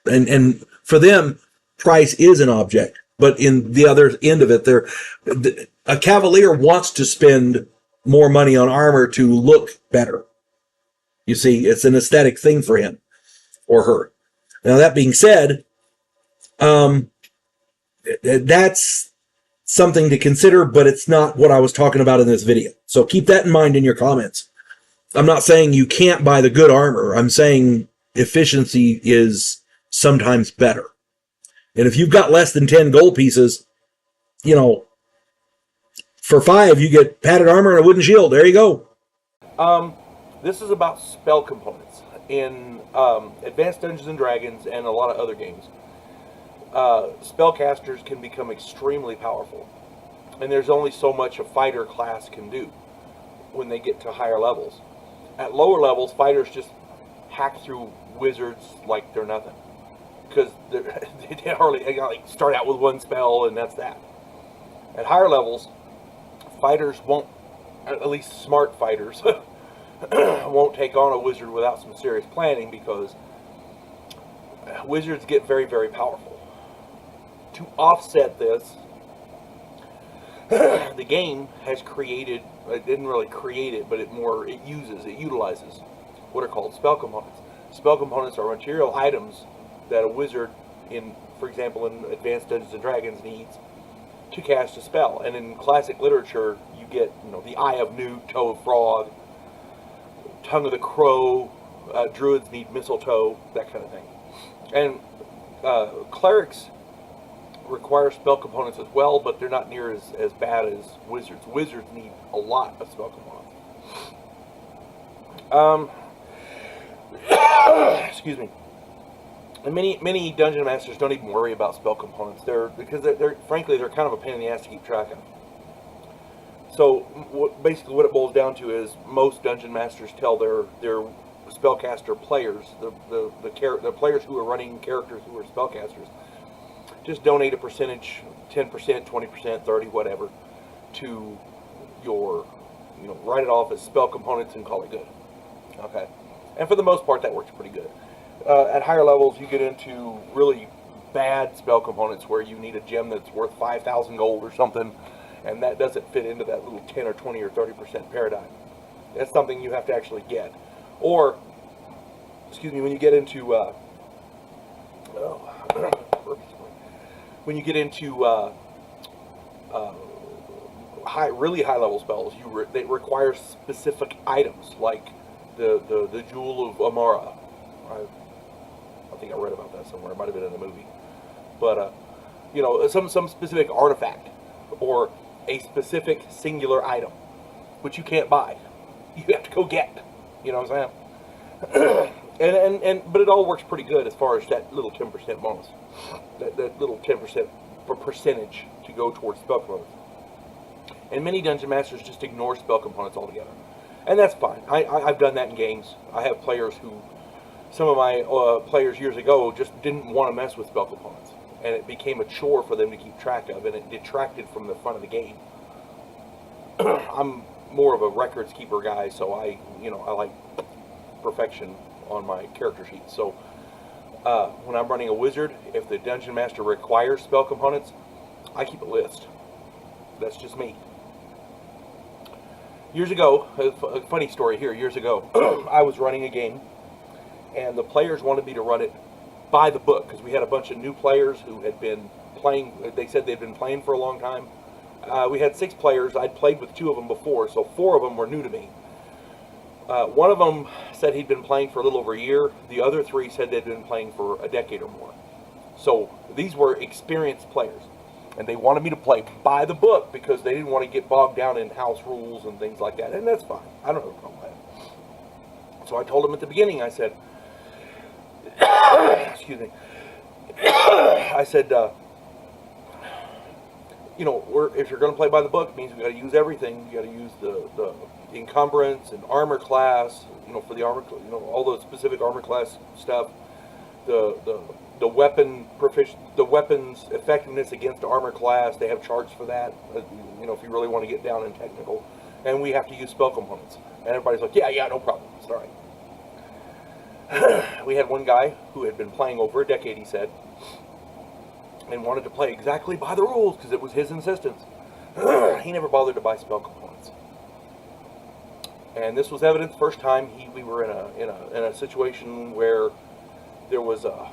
And for them, price is an object. But in the other end of it, a cavalier wants to spend more money on armor to look better. You see, it's an aesthetic thing for him or her. Now, that being said, that's something to consider, but it's not what I was talking about in this video. So keep that in mind in your comments. I'm not saying you can't buy the good armor. I'm saying efficiency is sometimes better. And if you've got less than 10 gold pieces, for 5, you get padded armor and a wooden shield. There you go. This is about spell components in Advanced Dungeons and Dragons and a lot of other games. Spellcasters can become extremely powerful, and there's only so much a fighter class can do when they get to higher levels. At lower levels, fighters just hack through wizards like they're nothing, because they start out with 1 spell and that's that. At higher levels, fighters won't, at least smart fighters, won't take on a wizard without some serious planning, because wizards get very, very powerful. To offset this, the game has created, it didn't really create it, but it utilizes what are called spell components. Spell components are material items that a wizard, for example, in Advanced Dungeons and Dragons, needs to cast a spell. And in classic literature, you get, the Eye of Newt, Toe of Frog, Tongue of the Crow, druids need mistletoe, that kind of thing. And clerics require spell components as well, but they're not near as bad as wizards. Wizards need a lot of spell components. Excuse me. And many dungeon masters don't even worry about spell components. Because they're frankly kind of a pain in the ass to keep track of. So basically what it boils down to is most dungeon masters tell their spellcaster players, the players who are running characters who are spellcasters, just donate a percentage, 10%, 20%, 30%, whatever, to your, write it off as spell components and call it good. Okay. And for the most part, that works pretty good. At higher levels, you get into really bad spell components where you need a gem that's worth 5,000 gold or something, and that doesn't fit into that little 10 or 20 or 30% paradigm. That's something you have to actually get. Or, when you get into really high level spells, they require specific items, like the Jewel of Amara. I think I read about that somewhere. It might have been in a movie. But some specific artifact or a specific singular item, which you can't buy. You have to go get. You know what I'm saying? But it all works pretty good as far as that little 10% bonus, that little 10% percentage to go towards spell components. And many dungeon masters just ignore spell components altogether, and that's fine. I've done that in games. I have players who, some of my players years ago just didn't want to mess with spell components, and it became a chore for them to keep track of, and it detracted from the fun of the game. I'm more of a records keeper guy, so I like perfection on my character sheet. So when I'm running a wizard, if the dungeon master requires spell components, I keep a list. That's just me. Years ago, a funny story here. Years ago, I was running a game, and the players wanted me to run it by the book because we had a bunch of new players who had been playing. They said they'd been playing for a long time. We had 6 players. I'd played with 2 of them before, so 4 of them were new to me. One of them said he'd been playing for a little over a year. The other 3 said they'd been playing for a decade or more. So these were experienced players. And they wanted me to play by the book because they didn't want to get bogged down in house rules and things like that. And that's fine. I don't have a problem with that. So I told them at the beginning, I said, excuse me. I said, if you're going to play by the book, it means we got to use everything. You got to use the encumbrance and armor class, for the armor, all the specific armor class stuff. The weapons effectiveness against armor class, they have charts for that. If you really want to get down in technical, and we have to use spell components. And everybody's like, yeah, no problem, it's all right. We had one guy who had been playing over a decade, he said, and wanted to play exactly by the rules because it was his insistence. He never bothered to buy spell components, and this was evident the first time we were in a situation where there was a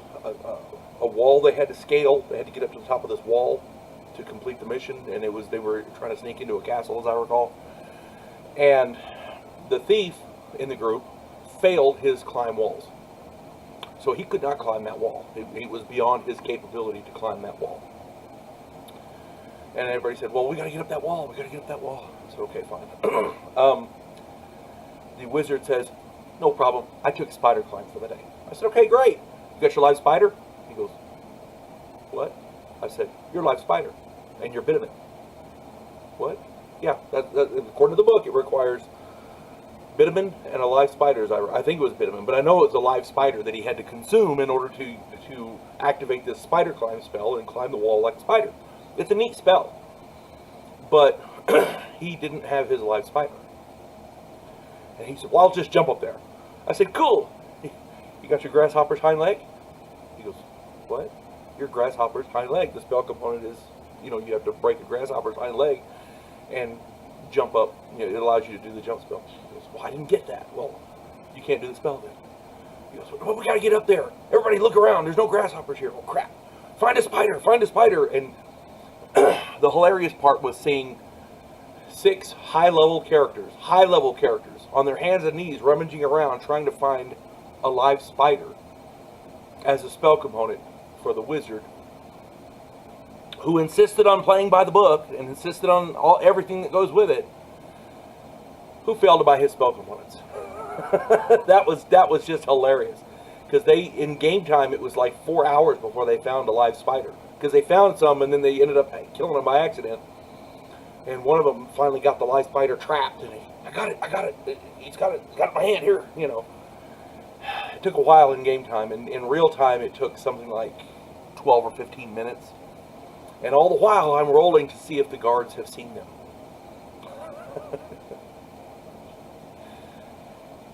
wall they had to scale. They had to get up to the top of this wall to complete the mission, and they were trying to sneak into a castle, as I recall. And the thief in the group failed his climb walls, so he could not climb that wall. It was beyond his capability to climb that wall. And everybody said, "Well, we got to get up that wall. We got to get up that wall." I said, "Okay, fine." The wizard says, "No problem. I took spider climb for the day." I said, "Okay, great. You got your live spider?" He goes, "What?" I said, "Your live spider and your bit of it." "What?" "Yeah, that, according to the book, it requires bitumen and a live spider. I think it was bitumen, but I know it was a live spider that he had to consume in order to activate this spider climb spell and climb the wall like a spider. It's a neat spell, but he didn't have his live spider. And he said, "Well, I'll just jump up there." I said, "Cool. You got your grasshopper's hind leg?" He goes, "What?" "Your grasshopper's hind leg. The spell component is, you have to break a grasshopper's hind leg and jump up. It allows you to do the jump spell." He goes, "Well, I didn't get that." "Well, you can't do the spell then." He goes, "Well, we got to get up there. Everybody look around. There's no grasshoppers here." "Oh, crap. Find a spider. Find a spider." And the hilarious part was seeing 6 high-level characters on their hands and knees rummaging around trying to find a live spider as a spell component for the wizard, who insisted on playing by the book and insisted on everything that goes with it, who failed to buy his spell components. that was just hilarious, because in game time it was like 4 hours before they found a live spider, because they found some and then they ended up killing them by accident. And one of them finally got the live spider trapped, and I got it. He's got it in my hand here. It took a while in game time, and in real time it took something like 12 or 15 minutes. And all the while I'm rolling to see if the guards have seen them.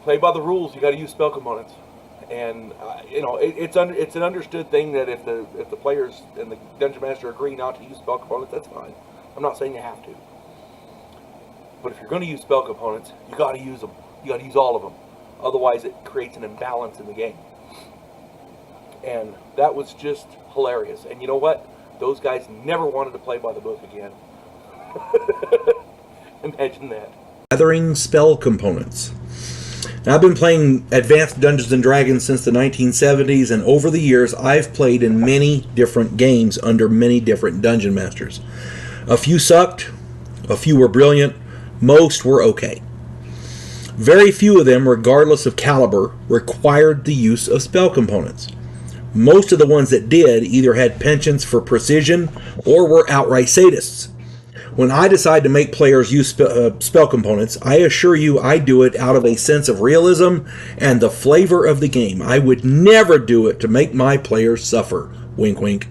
Play by the rules. You got to use spell components, and it's an understood thing that if the players and the dungeon master agree not to use spell components, that's fine. I'm not saying you have to, but if you're going to use spell components, you got to use them. You got to use all of them. Otherwise, it creates an imbalance in the game. And that was just hilarious. And you know what? Those guys never wanted to play by the book again. Imagine that. Gathering spell components. Now, I've been playing Advanced Dungeons & Dragons since the 1970s, and over the years, I've played in many different games under many different dungeon masters. A few sucked, a few were brilliant, most were okay. Very few of them, regardless of caliber, required the use of spell components. Most of the ones that did either had penchants for precision or were outright sadists. When I decide to make players use spell components, I assure you I do it out of a sense of realism and the flavor of the game. I would never do it to make my players suffer. Wink, wink.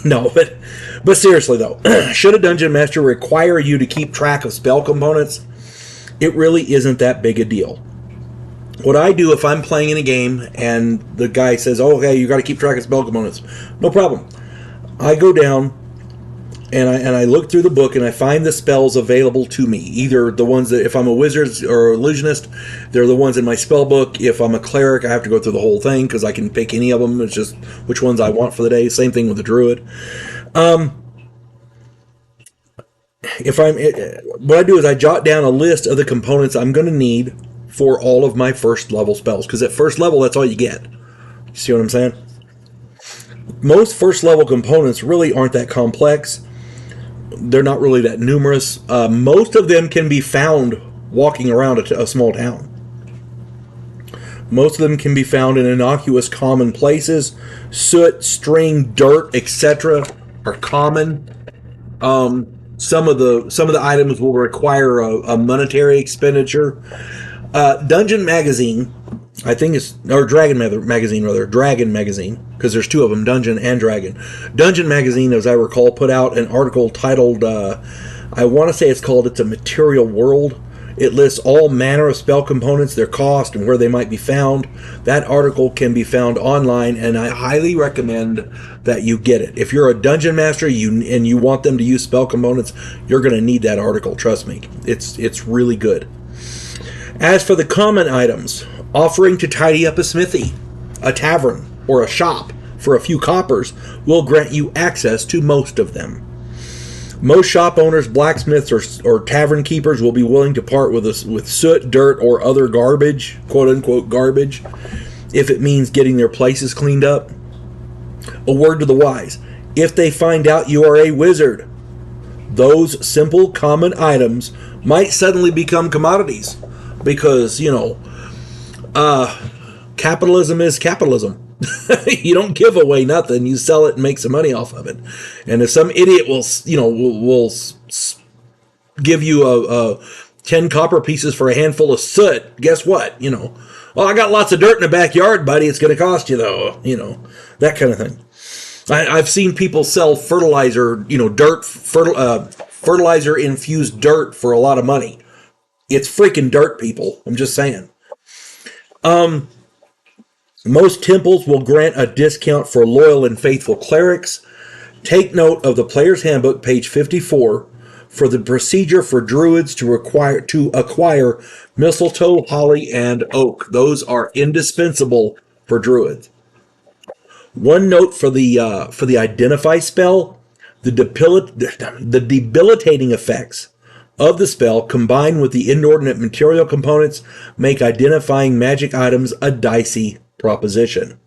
No, but seriously though, should a dungeon master require you to keep track of spell components? It really isn't that big a deal. What I do if I'm playing in a game and the guy says, "Oh, okay, you got to keep track of spell components," no problem. I go down and I look through the book and I find the spells available to me. Either the ones that, if I'm a wizard or illusionist, they're the ones in my spell book. If I'm a cleric, I have to go through the whole thing because I can pick any of them. It's just which ones I want for the day. Same thing with the druid. What I do is I jot down a list of the components I'm going to need for all of my first level spells, because at first level that's all you get. You see what I'm saying? Most first level components really aren't that complex. They're not really that numerous. Most of them can be found walking around a small town. Most of them can be found in innocuous common places. Soot, string, dirt, etc. are common. Some of the items will require a monetary expenditure. Dungeon Magazine, I think it's, or Dragon Magazine rather, Dragon Magazine, because there's two of them, Dungeon and Dragon. Dungeon Magazine, as I recall, put out an article titled, I want to say it's called "It's a Material World." It lists all manner of spell components, their cost, and where they might be found. That article can be found online, and I highly recommend that you get it. If you're a dungeon master and you want them to use spell components, you're going to need that article, trust me. It's really good. As for the common items, offering to tidy up a smithy, a tavern, or a shop for a few coppers will grant you access to most of them. Most shop owners, blacksmiths, or tavern keepers will be willing to part with soot, dirt, or other garbage, quote-unquote garbage, if it means getting their places cleaned up. A word to the wise: if they find out you are a wizard, those simple common items might suddenly become commodities. Because, capitalism is capitalism. You don't give away nothing. You sell it and make some money off of it. And if some idiot will give you 10 copper pieces for a handful of soot, guess what? Well, I got lots of dirt in the backyard, buddy. It's going to cost you, though. That kind of thing. I've seen people sell fertilizer, fertilizer-infused dirt for a lot of money. It's freaking dirt, people. I'm just saying. Most temples will grant a discount for loyal and faithful clerics. Take note of the Player's Handbook, page 54, for the procedure for druids to acquire mistletoe, holly, and oak. Those are indispensable for druids. One note for the identify spell: the debilitating effects of the spell, combined with the inordinate material components, make identifying magic items a dicey proposition.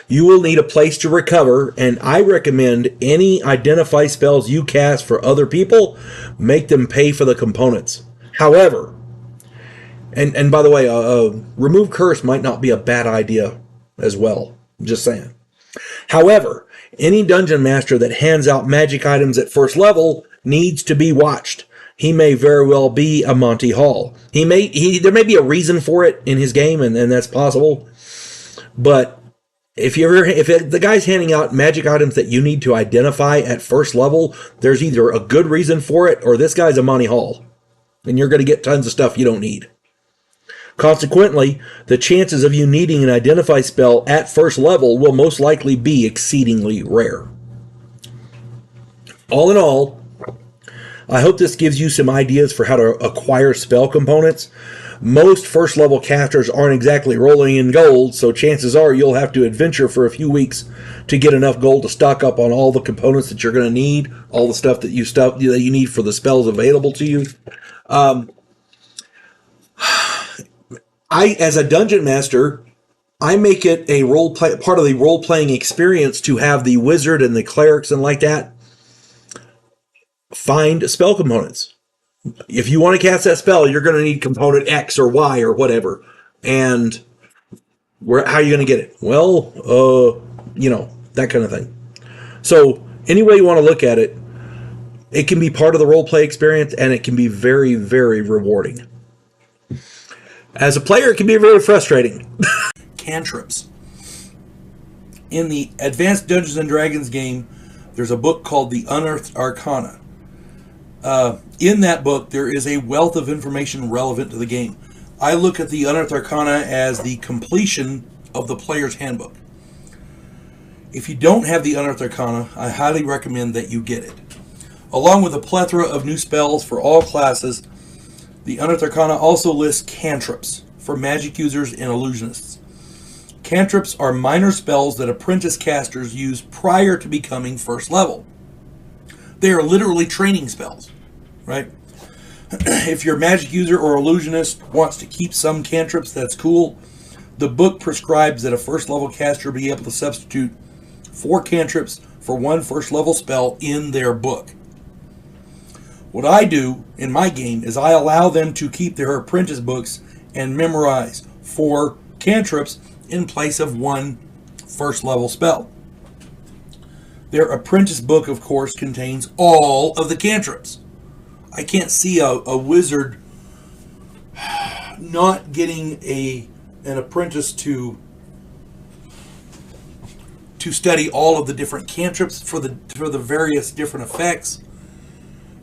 You will need a place to recover, and I recommend any identify spells you cast for other people, make them pay for the components. However, and by the way, remove curse might not be a bad idea as well. I'm just saying. However, any dungeon master that hands out magic items at first level needs to be watched. He may very well be a Monty Hall. There may be a reason for it in his game, and that's possible. But if the guy's handing out magic items that you need to identify at first level, there's either a good reason for it, or this guy's a Monty Hall, and you're going to get tons of stuff you don't need. Consequently, the chances of you needing an identify spell at first level will most likely be exceedingly rare. All in all, I hope this gives you some ideas for how to acquire spell components. Most first level casters aren't exactly rolling in gold, so chances are you'll have to adventure for a few weeks to get enough gold to stock up on all the components that you're going to need, all the stuff that you need for the spells available to you. As a dungeon master, I make it a part of the role-playing experience to have the wizard and the clerics and like that find spell components. If you want to cast that spell, you're going to need component X or Y or whatever. And how are you going to get it? Well, that kind of thing. So any way you want to look at it, it can be part of the role play experience, and it can be very, very rewarding. As a player, it can be very frustrating. Cantrips. In the Advanced Dungeons and Dragons game, there's a book called The Unearthed Arcana. In that book, there is a wealth of information relevant to the game. I look at the Unearthed Arcana as the completion of the player's handbook. If you don't have the Unearthed Arcana, I highly recommend that you get it. Along with a plethora of new spells for all classes, the Unearthed Arcana also lists cantrips for magic users and illusionists. Cantrips are minor spells that apprentice casters use prior to becoming first level. They are literally training spells, right? If your magic user or illusionist wants to keep some cantrips, that's cool. The book prescribes that a first level caster be able to substitute 4 cantrips for 1 first level spell in their book. What I do in my game is I allow them to keep their apprentice books and memorize 4 cantrips in place of 1 first level spell. Their apprentice book, of course, contains all of the cantrips. I can't see a wizard not getting an apprentice to study all of the different cantrips for the various different effects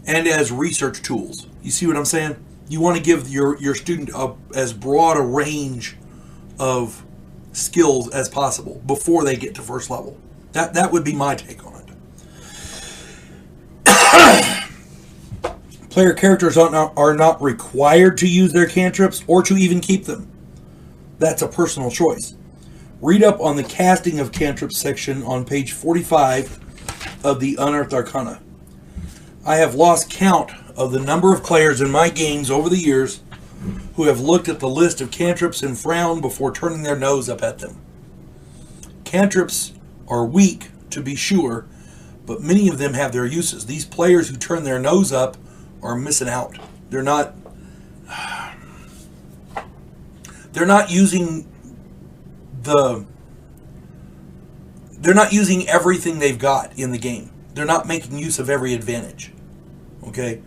and as research tools. You see what I'm saying? You want to give your student as broad a range of skills as possible before they get to first level. That would be my take on it. Player characters are not required to use their cantrips or to even keep them. That's a personal choice. Read up on the casting of cantrips section on page 45 of the Unearthed Arcana. I have lost count of the number of players in my games over the years who have looked at the list of cantrips and frowned before turning their nose up at them. Cantrips are weak, to be sure, but many of them have their uses. These players who turn their nose up are missing out. They're not using everything they've got in the game. They're not making use of every advantage. Okay?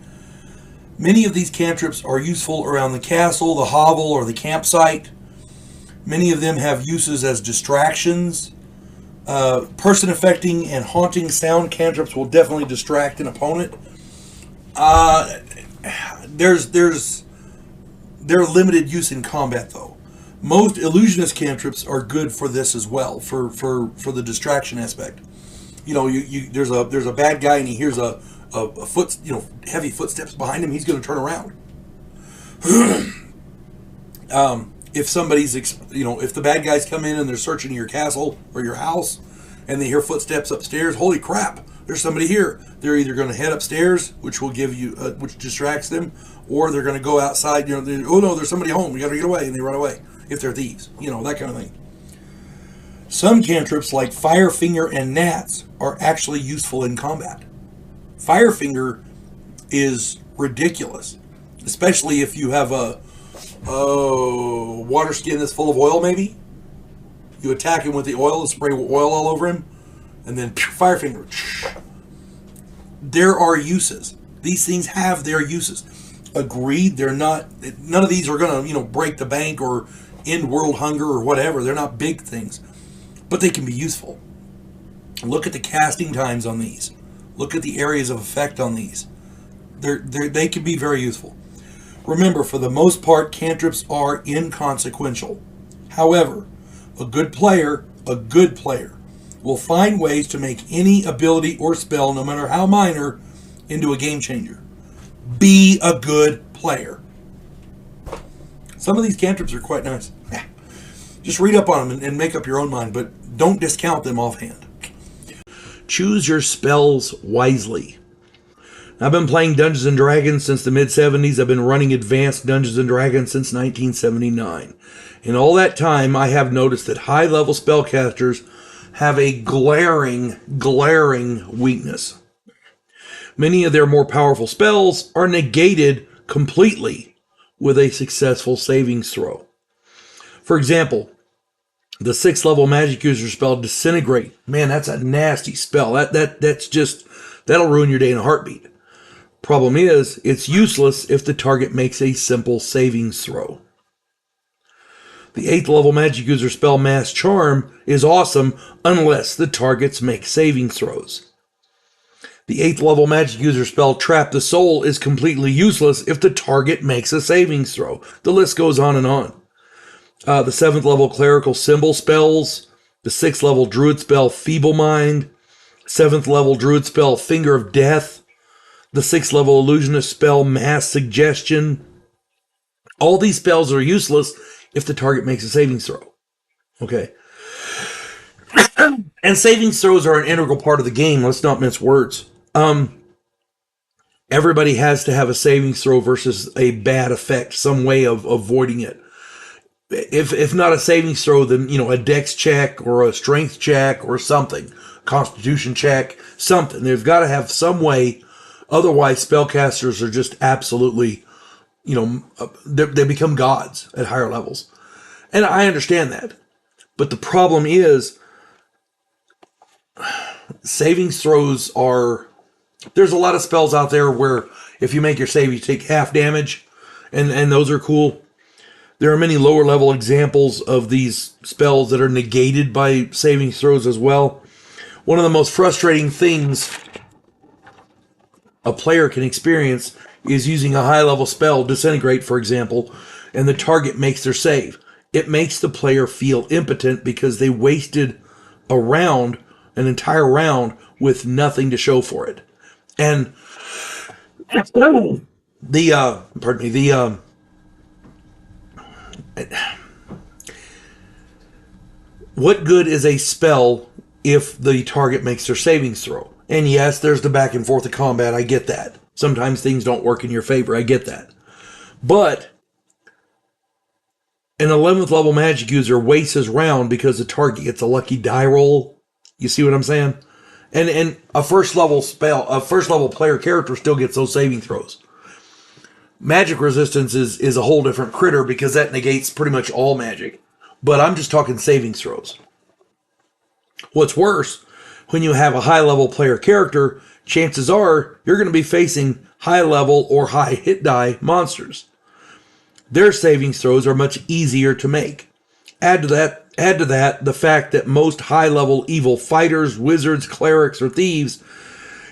Many of these cantrips are useful around the castle, the hovel, or the campsite. Many of them have uses as distractions. Person affecting and haunting sound cantrips will definitely distract an opponent. They're limited use in combat though. Most illusionist cantrips are good for this as well, for the distraction aspect. You know, there's a bad guy and he hears a foot, heavy footsteps behind him. He's going to turn around. If somebody's, if the bad guys come in and they're searching your castle or your house, and they hear footsteps upstairs, holy crap! There's somebody here. They're either going to head upstairs, which will give you, which distracts them, or they're going to go outside. Oh no, there's somebody home. We got to get away, and they run away. If they're thieves, that kind of thing. Some cantrips, like Firefinger and Gnats, are actually useful in combat. Firefinger is ridiculous, especially if you have a water skin that's full of oil. Maybe you attack him with the oil and spray oil all over him, and then Firefinger. There are uses. These things have their uses. Agreed, they're not. None of these are going to break the bank or end world hunger or whatever. They're not big things, but they can be useful. Look at the casting times on these. Look at the areas of effect on these. They can be very useful. Remember, for the most part, cantrips are inconsequential. However, a good player will find ways to make any ability or spell, no matter how minor, into a game changer. Be a good player. Some of these cantrips are quite nice. Just read up on them and make up your own mind, but don't discount them offhand. Choose your spells wisely. I've been playing Dungeons & Dragons since the mid-'70s. I've been running Advanced Dungeons & Dragons since 1979. In all that time, I have noticed that high-level spellcasters have a glaring weakness. Many of their more powerful spells are negated completely with a successful savings throw. For example, the 6th level magic user spell Disintegrate. Man, that's a nasty spell. That's just, that'll ruin your day in a heartbeat. Problem is, it's useless if the target makes a simple savings throw. The 8th level magic user spell Mass Charm is awesome unless the targets make saving throws. The 8th level magic user spell Trap the Soul is completely useless if the target makes a savings throw. The list goes on and on. The 7th level clerical symbol spells, the 6th level druid spell Feeble Mind, 7th level druid spell Finger of Death, the 6th level illusionist spell Mass Suggestion. All these spells are useless if the target makes a savings throw. Okay. And savings throws are an integral part of the game. Let's not mince words. Everybody has to have a savings throw versus a bad effect, some way of avoiding it. If not a savings throw, then, a dex check or a strength check or something, constitution check, something. They've got to have some way. Otherwise, spellcasters are just absolutely, they become gods at higher levels. And I understand that. But the problem is, savings throws are, there's a lot of spells out there where if you make your save, you take half damage, and those are cool. There are many lower level examples of these spells that are negated by saving throws as well. One of the most frustrating things a player can experience is using a high level spell, Disintegrate for example, and the target makes their save. It makes the player feel impotent because they wasted an entire round with nothing to show for it. And what good is a spell if the target makes their savings throw? And yes, there's the back and forth of combat. I get that. Sometimes things don't work in your favor. I get that. But an 11th level magic user wastes his round because the target gets a lucky die roll. You see what I'm saying? And a first level player character still gets those saving throws. Magic resistance is a whole different critter because that negates pretty much all magic. But I'm just talking saving throws. What's worse, when you have a high level player character, chances are you're going to be facing high level or high hit die monsters. Their saving throws are much easier to make. Add to that the fact that most high level evil fighters, wizards, clerics, or thieves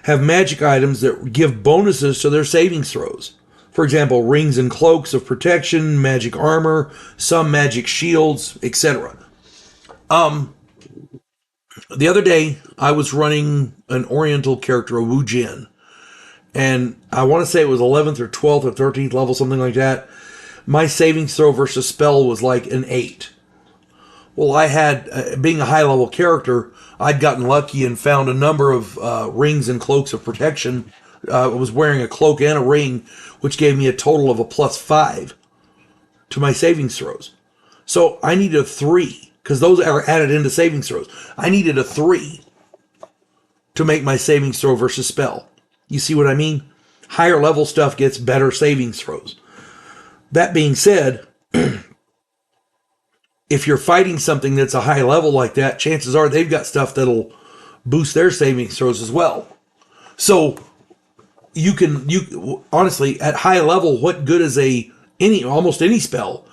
have magic items that give bonuses to their saving throws. For example, rings and cloaks of protection, magic armor, some magic shields, etc. The other day, I was running an Oriental character, a Wu Jin, and I want to say it was 11th or 12th or 13th level, something like that. My savings throw versus spell was like an 8. Well, I had, being a high-level character, I'd gotten lucky and found a number of rings and cloaks of protection. I was wearing a cloak and a ring, which gave me a total of a +5 to my savings throws. So I needed a 3, because those are added into savings throws. I needed a 3 to make my savings throw versus spell. You see what I mean? Higher level stuff gets better savings throws. That being said, if you're fighting something that's a high level like that, chances are they've got stuff that'll boost their savings throws as well. So you honestly, at high level, what good is almost any spell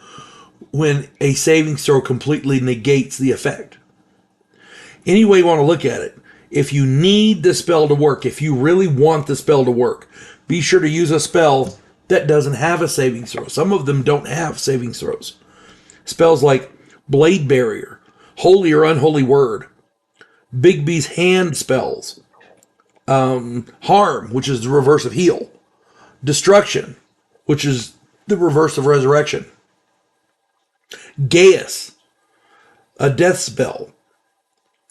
when a savings throw completely negates the effect? Any way you want to look at it, if you need the spell to work, if you really want the spell to work, be sure to use a spell that doesn't have a savings throw. Some of them don't have savings throws. Spells like Blade Barrier, Holy or Unholy Word, Bigby's Hand spells, Harm, which is the reverse of Heal, Destruction, which is the reverse of Resurrection, Gaius, a death spell,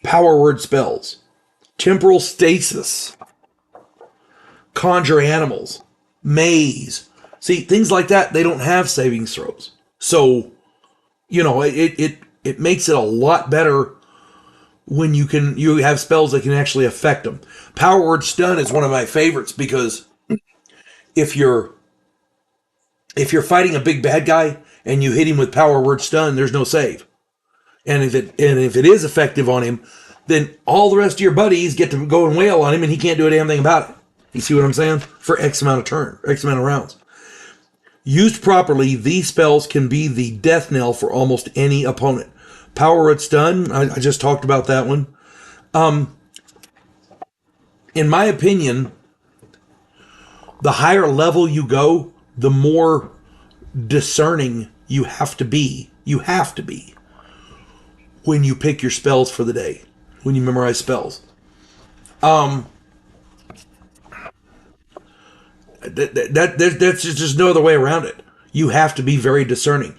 Power Word spells, Temporal Stasis, Conjure Animals, Maze. See, things like that, they don't have savings throws. So, it makes it a lot better when you have spells that can actually affect them. Power Word Stun is one of my favorites because if you're fighting a big bad guy and you hit him with Power Word Stun, there's no save. And if it is effective on him, then all the rest of your buddies get to go and wail on him, and he can't do a damn thing about it. You see what I'm saying? For X amount of rounds. Used properly, these spells can be the death knell for almost any opponent. Power Word Stun, I just talked about that one. In my opinion, the higher level you go, the more discerning you have to be. You have to be when you pick your spells for the day, when you memorize spells. That's just no other way around it. You have to be very discerning.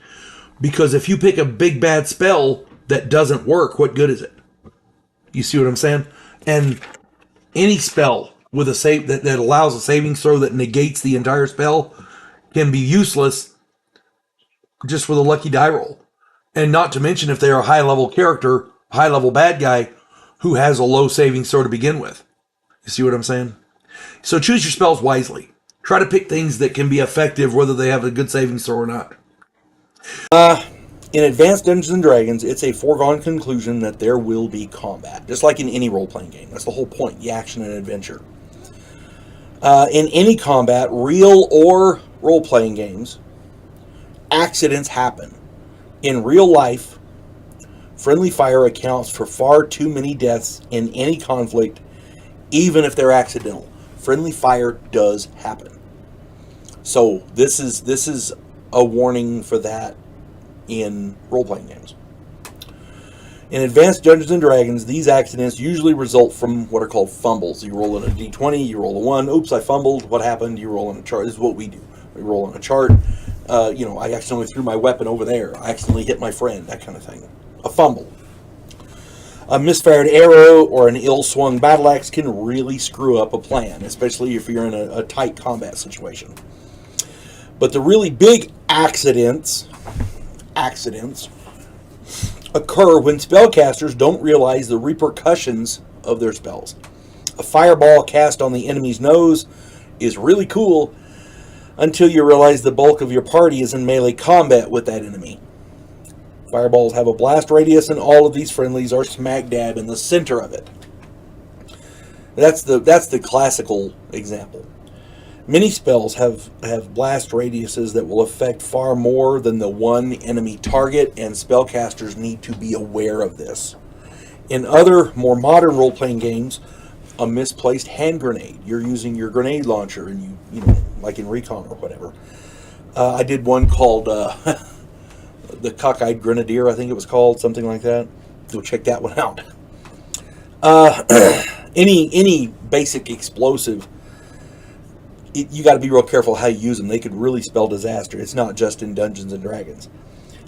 Because if you pick a big bad spell that doesn't work, what good is it? You see what I'm saying? And any spell with a save that allows a saving throw that negates the entire spell can be useless just with a lucky die roll. And not to mention if they're a high level character, high level bad guy who has a low saving throw to begin with. You see what I'm saying? So choose your spells wisely. Try to pick things that can be effective whether they have a good saving throw or not. In Advanced Dungeons and Dragons, it's a foregone conclusion that there will be combat, just like in any role-playing game. That's the whole point, the action and adventure. In any combat, real or role-playing games, accidents happen. In real life, friendly fire accounts for far too many deaths in any conflict, even if they're accidental. Friendly fire does happen. So this is a warning for that in role-playing games. In Advanced Dungeons and Dragons, these accidents usually result from what are called fumbles. You roll in a d20, you roll a 1, oops, I fumbled, what happened? You roll on a chart. This is what we do. We roll on a chart. I accidentally threw my weapon over there. I accidentally hit my friend, that kind of thing. A fumble. A misfired arrow or an ill-swung battle axe can really screw up a plan, especially if you're in a tight combat situation. But the really big accidents occur when spellcasters don't realize the repercussions of their spells. A fireball cast on the enemy's nose is really cool until you realize the bulk of your party is in melee combat with that enemy. Fireballs have a blast radius, and all of these friendlies are smack dab in the center of it. That's the classical example. Many spells have blast radiuses that will affect far more than the one enemy target, and spellcasters need to be aware of this. In other, more modern role-playing games, a misplaced hand grenade. You're using your grenade launcher, and you know, like in Recon or whatever. I did one called the Cockeyed Grenadier, I think it was called, something like that. Go check that one out. Any basic explosive, you got to be real careful how you use them. They could really spell disaster. It's not just in Dungeons and Dragons.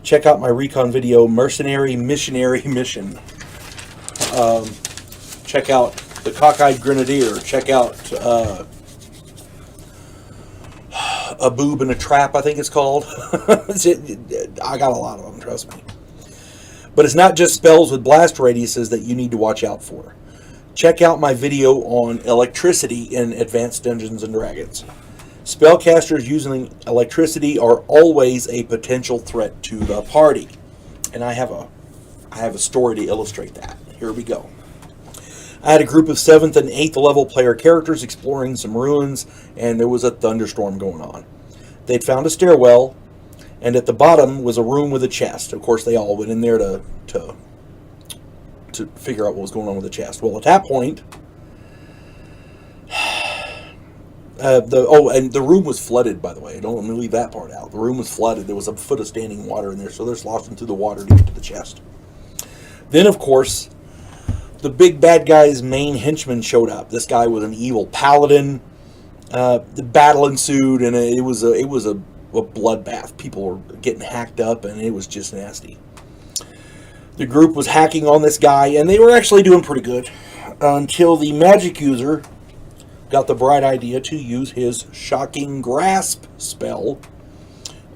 Check out my Recon video, Mercenary Missionary Mission. Check out the Cockeyed Grenadier. Check out A Boob in a Trap, I think it's called. I got a lot of them, trust me. But it's not just spells with blast radiuses that you need to watch out for. Check out my video on electricity in Advanced Dungeons and Dragons. Spellcasters using electricity are always a potential threat to the party. And I have a story to illustrate that. Here we go. I had a group of 7th and 8th level player characters exploring some ruins, and there was a thunderstorm going on. They'd found a stairwell, and at the bottom was a room with a chest. Of course, they all went in there to figure out what was going on with the chest. Well, at that point, and the room was flooded, by the way. Don't let me leave that part out. The room was flooded. There was a foot of standing water in there, so they're sloshing through the water to get to the chest. Then, of course, the big bad guy's main henchman showed up. This guy was an evil paladin. The battle ensued, and it was a bloodbath. People were getting hacked up, and it was just nasty. The group was hacking on this guy, and they were actually doing pretty good until the magic user got the bright idea to use his Shocking Grasp spell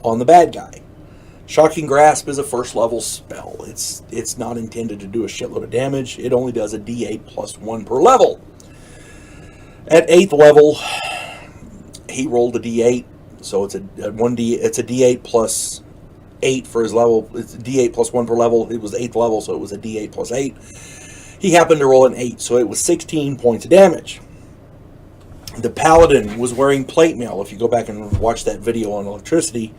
on the bad guy. Shocking Grasp is a first level spell. It's not intended to do a shitload of damage. It only does a D8 plus 1 per level. At 8th level, he rolled a D8, so it's a D8 plus 8 for his level. It's a D8 plus 1 per level. It was 8th level, so it was a D8 plus 8. He happened to roll an 8, so it was 16 points of damage. The Paladin was wearing plate mail. If you go back and watch that video on electricity,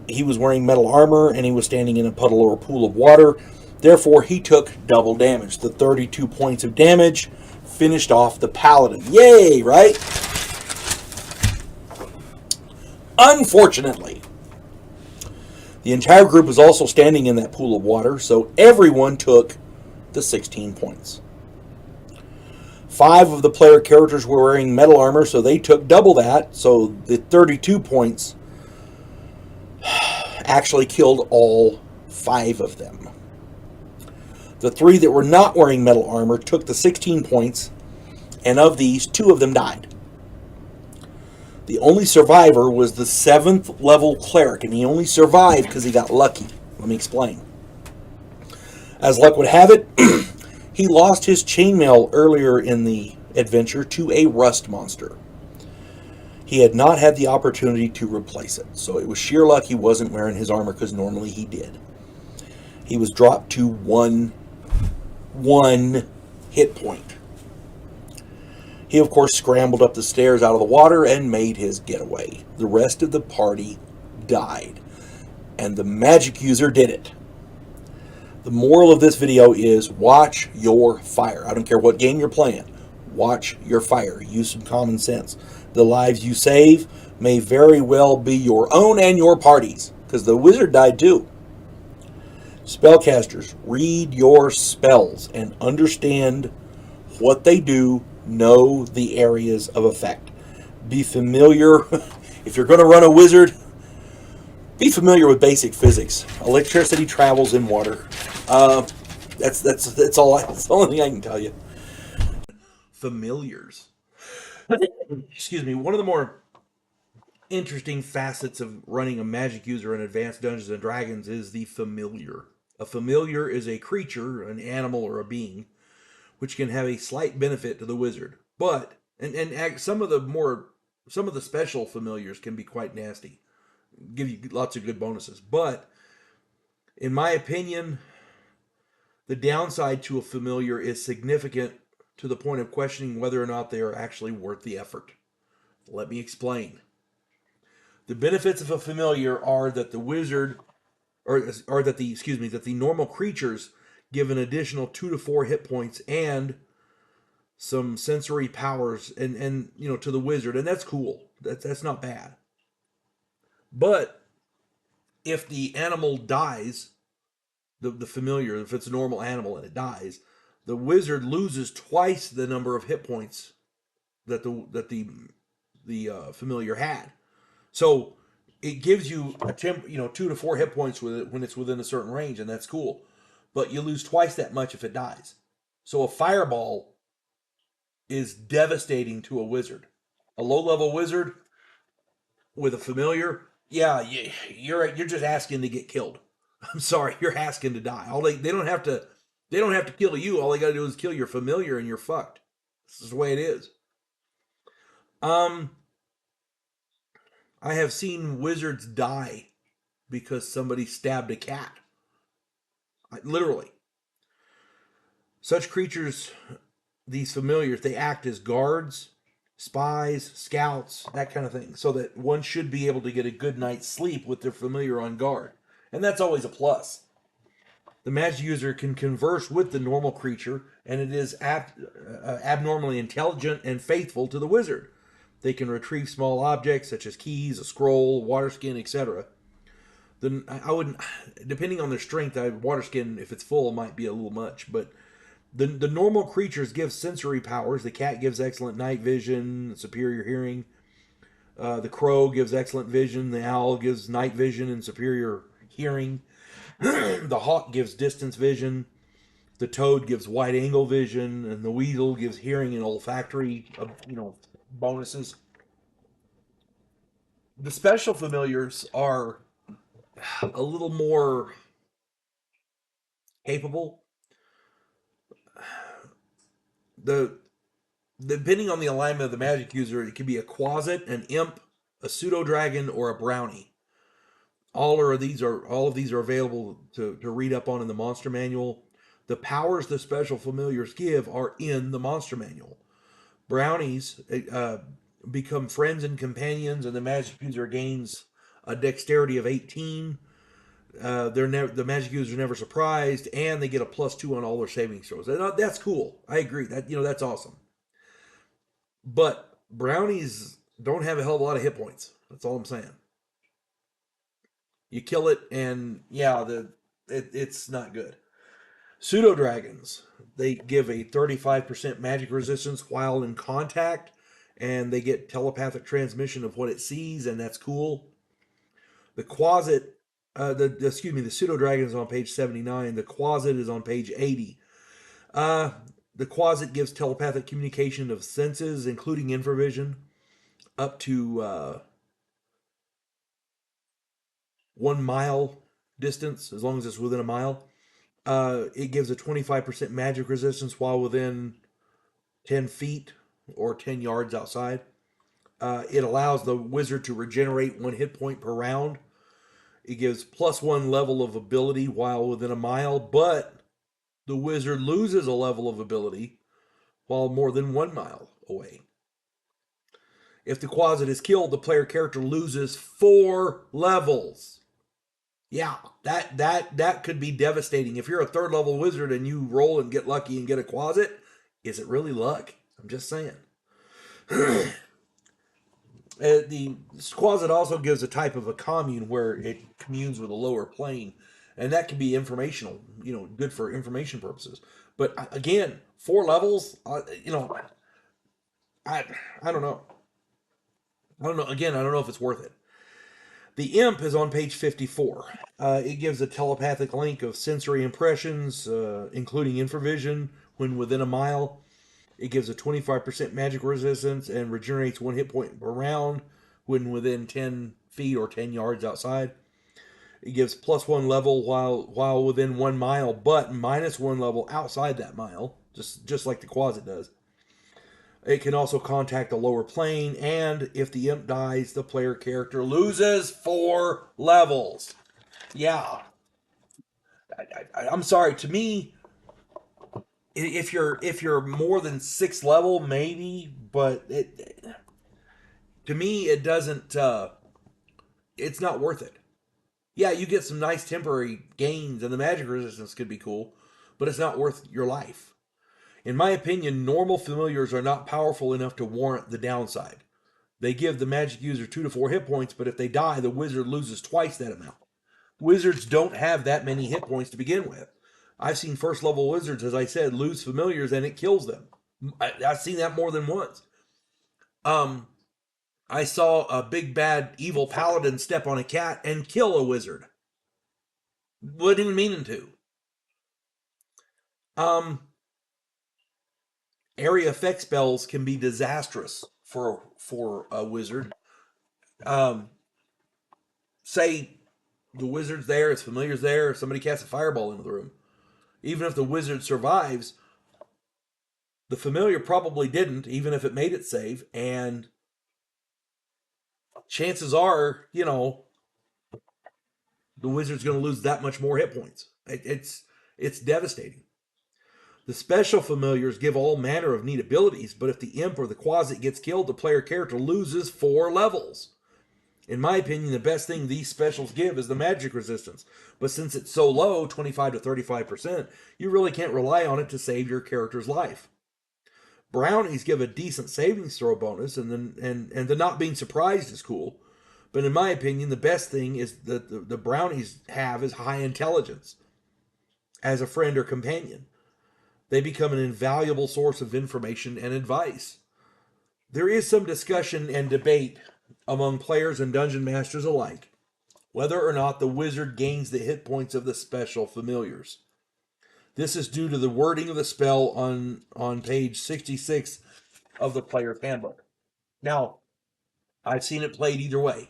he was wearing metal armor and he was standing in a puddle or a pool of water. Therefore, he took double damage. The 32 points of damage finished off the Paladin. Yay, right? Unfortunately, the entire group was also standing in that pool of water, so everyone took the 16 points. 5 of the player characters were wearing metal armor, so they took double that. So the 32 points actually killed all 5 of them. The 3 that were not wearing metal armor took the 16 points, and of these, 2 of them died. The only survivor was the 7th level cleric, and he only survived because he got lucky. Let me explain. As luck would have it, he lost his chainmail earlier in the adventure to a rust monster. He had not had the opportunity to replace it, so it was sheer luck he wasn't wearing his armor because normally he did. He was dropped to one hit point. He, of course, scrambled up the stairs out of the water and made his getaway. The rest of the party died, and the magic user did it. The moral of this video is watch your fire. I don't care what game you're playing. Watch your fire. Use some common sense. The lives you save may very well be your own and your party's, because the wizard died too. Spellcasters, read your spells and understand what they do. Know the areas of effect. Be familiar. If you're going to run a wizard, be familiar with basic physics. Electricity travels in water. That's all. That's the only thing I can tell you. Familiars. Excuse me. One of the more interesting facets of running a magic user in Advanced Dungeons and Dragons is the familiar. A familiar is a creature, an animal, or a being, which can have a slight benefit to the wizard. But some of the special familiars can be quite nasty. Give you lots of good bonuses. But in my opinion, the downside to a familiar is significant to the point of questioning whether or not they are actually worth the effort. Let me explain. The benefits of a familiar are that the wizard, that the normal creatures give an additional 2 to 4 hit points and some sensory powers and to the wizard, and that's cool. That's not bad. But if the animal dies, the familiar, if it's a normal animal and it dies, the wizard loses twice the number of hit points that the familiar had. So it gives you 2 to 4 hit points when it's within a certain range, and that's cool. But you lose twice that much if it dies. So a fireball is devastating to a wizard. A low-level wizard with a familiar, yeah, you're just asking to get killed. I'm sorry, you're asking to die. They don't have to kill you. All they got to do is kill your familiar, and you're fucked. This is the way it is. I have seen wizards die because somebody stabbed a cat. Literally. Such creatures, these familiars, they act as guards, spies, scouts, that kind of thing, so that one should be able to get a good night's sleep with their familiar on guard. And that's always a plus. The magic user can converse with the normal creature, and it is abnormally intelligent and faithful to the wizard. They can retrieve small objects such as keys, a scroll, water skin, etc. Then I wouldn't, depending on their strength, water skin, if it's full, might be a little much. But the normal creatures give sensory powers. The cat gives excellent night vision, superior hearing. The crow gives excellent vision. The owl gives night vision and superior hearing. The hawk gives distance vision. The toad gives wide angle vision, and the weasel gives hearing and olfactory, bonuses. The special familiars are a little more capable. The Depending on the alignment of the magic user, it can be a quasit, an imp, a pseudo dragon, or a brownie. All of these are available to read up on in the monster manual. The powers the special familiars give are in the monster manual. Brownies become friends and companions, and the magic user gains a dexterity of 18. The magic user is never surprised, and they get a +2 on all their saving throws. That's cool. I agree. That's awesome. But brownies don't have a hell of a lot of hit points. That's all I'm saying. You kill it, and yeah, it's not good. Pseudo dragons, they give a 35% magic resistance while in contact, and they get telepathic transmission of what it sees, and that's cool. The quasit, the pseudo dragon is on page 79. The quasit is on page 80. Uh, the quasit gives telepathic communication of senses, including infravision, up to 1 mile distance, as long as it's within a mile. It gives a 25% magic resistance while within 10 feet or 10 yards outside. It allows the wizard to regenerate 1 hit point per round. It gives +1 level of ability while within a mile, but the wizard loses a level of ability while more than 1 mile away. If the quasit is killed, the player character loses 4 levels. Yeah, that could be devastating. If you're a third level wizard and you roll and get lucky and get a quasit, is it really luck? I'm just saying. The quasit also gives a type of a commune where it communes with a lower plane, and that can be informational. Good for information purposes. But again, 4 levels. I I don't know. I don't know. Again, I don't know if it's worth it. The imp is on page 54. It gives a telepathic link of sensory impressions, including infravision, when within a mile. It gives a 25% magic resistance and regenerates 1 hit point per round when within 10 feet or 10 yards outside. It gives +1 level while within 1 mile, but -1 level outside that mile, just like the quasit does. It can also contact a lower plane, and if the imp dies, the player character loses 4 levels. Yeah, I'm sorry. To me, if you're more than 6 level, maybe, but to me it doesn't. It's not worth it. Yeah, you get some nice temporary gains, and the magic resistance could be cool, but it's not worth your life. In my opinion, normal familiars are not powerful enough to warrant the downside. They give the magic user 2 to 4 hit points, but if they die, the wizard loses twice that amount. Wizards don't have that many hit points to begin with. I've seen first level wizards, as I said, lose familiars and it kills them. I've seen that more than once. Um, I saw a big bad evil paladin step on a cat and kill a wizard. Wasn't even meaning to. Um, Area effect spells can be disastrous for a wizard. Um, Say the wizard's there, his familiar's there, somebody casts a fireball into the room. Even if the wizard survives, the familiar probably didn't, even if it made it save, and chances are, the wizard's going to lose that much more hit points. It's devastating. The special familiars give all manner of neat abilities, but if the imp or the quasit gets killed, the player character loses 4 levels. In my opinion, the best thing these specials give is the magic resistance. But since it's so low, 25 to 35%, you really can't rely on it to save your character's life. Brownies give a decent savings throw bonus, and the not being surprised is cool. But in my opinion, the best thing is that the brownies have is high intelligence as a friend or companion. They become an invaluable source of information and advice. There is some discussion and debate among players and dungeon masters alike whether or not the wizard gains the hit points of the special familiars. This is due to the wording of the spell on page 66 of the player's handbook. Now, I've seen it played either way.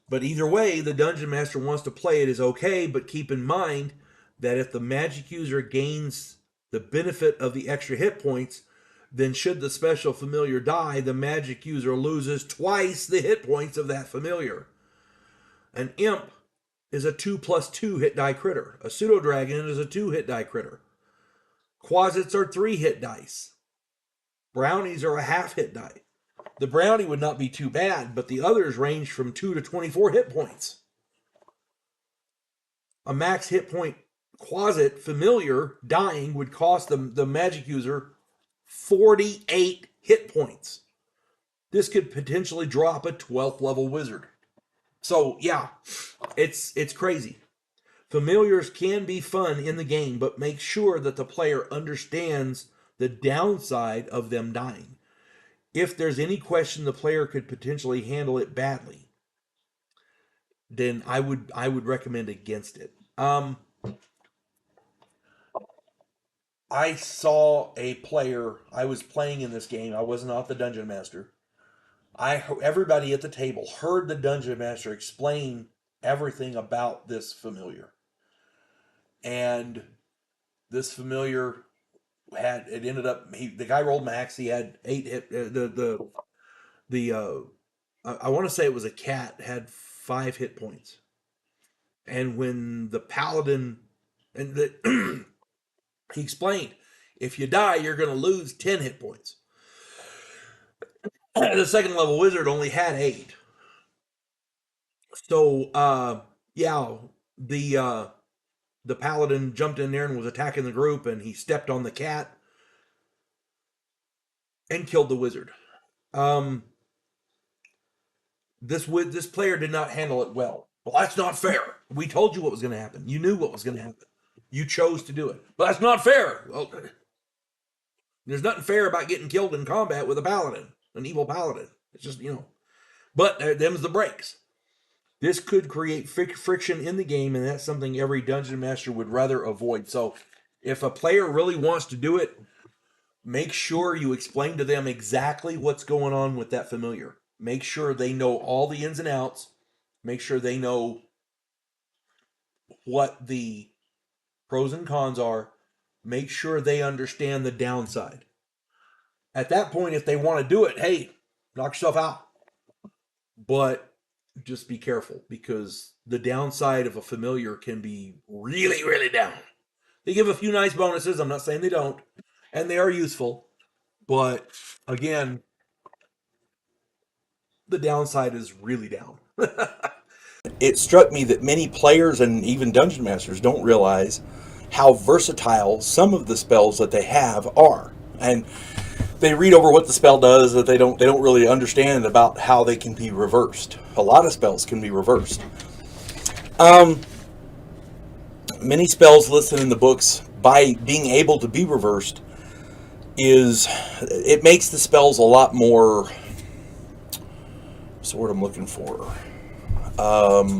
But either way, the Dungeon Master wants to play it is okay, but keep in mind that if the magic user gains the benefit of the extra hit points, then should the special familiar die, the magic user loses twice the hit points of that familiar. An imp is a 2+2 hit die critter. A pseudo dragon is a 2 hit die critter. Quasits are 3 hit dice. Brownies are a half hit die. The brownie would not be too bad, but the others range from 2 to 24 hit points. A max hit point Quasit familiar dying would cost the magic user 48 hit points. This could potentially drop a 12th level wizard. So yeah, it's crazy. Familiars can be fun in the game, but make sure that the player understands the downside of them dying. If there's any question the player could potentially handle it badly, then I would recommend against it. I saw a player. I was playing in this game. I was not the dungeon master. Everybody at the table heard the dungeon master explain everything about this familiar, and this familiar ended up. The guy rolled max. He had 8 hit. I want to say it was a cat, had 5 hit points, and when the paladin he explained, if you die, you're going to lose 10 hit points. The second level wizard only had 8. So, the paladin jumped in there and was attacking the group, and he stepped on the cat and killed the wizard. This player did not handle it well. Well, that's not fair. We told you what was going to happen. You knew what was going to happen. You chose to do it. But that's not fair. Well, there's nothing fair about getting killed in combat with a paladin, an evil paladin. It's just, But them's the breaks. This could create friction in the game, and that's something every dungeon master would rather avoid. So if a player really wants to do it, make sure you explain to them exactly what's going on with that familiar. Make sure they know all the ins and outs. Make sure they know what the pros and cons are. Make sure they understand the downside. At that point, if they want to do it, hey, knock yourself out. But just be careful, because the downside of a familiar can be really, really down. They give a few nice bonuses. I'm not saying they don't. And they are useful. But again, the downside is really down. It struck me that many players and even dungeon masters don't realize how versatile some of the spells that they have are. And they read over what the spell does, that they don't really understand about how they can be reversed. A lot of spells can be reversed. Many spells listed in the books, by being able to be reversed, it makes the spells a lot more, what's the word I'm looking for? A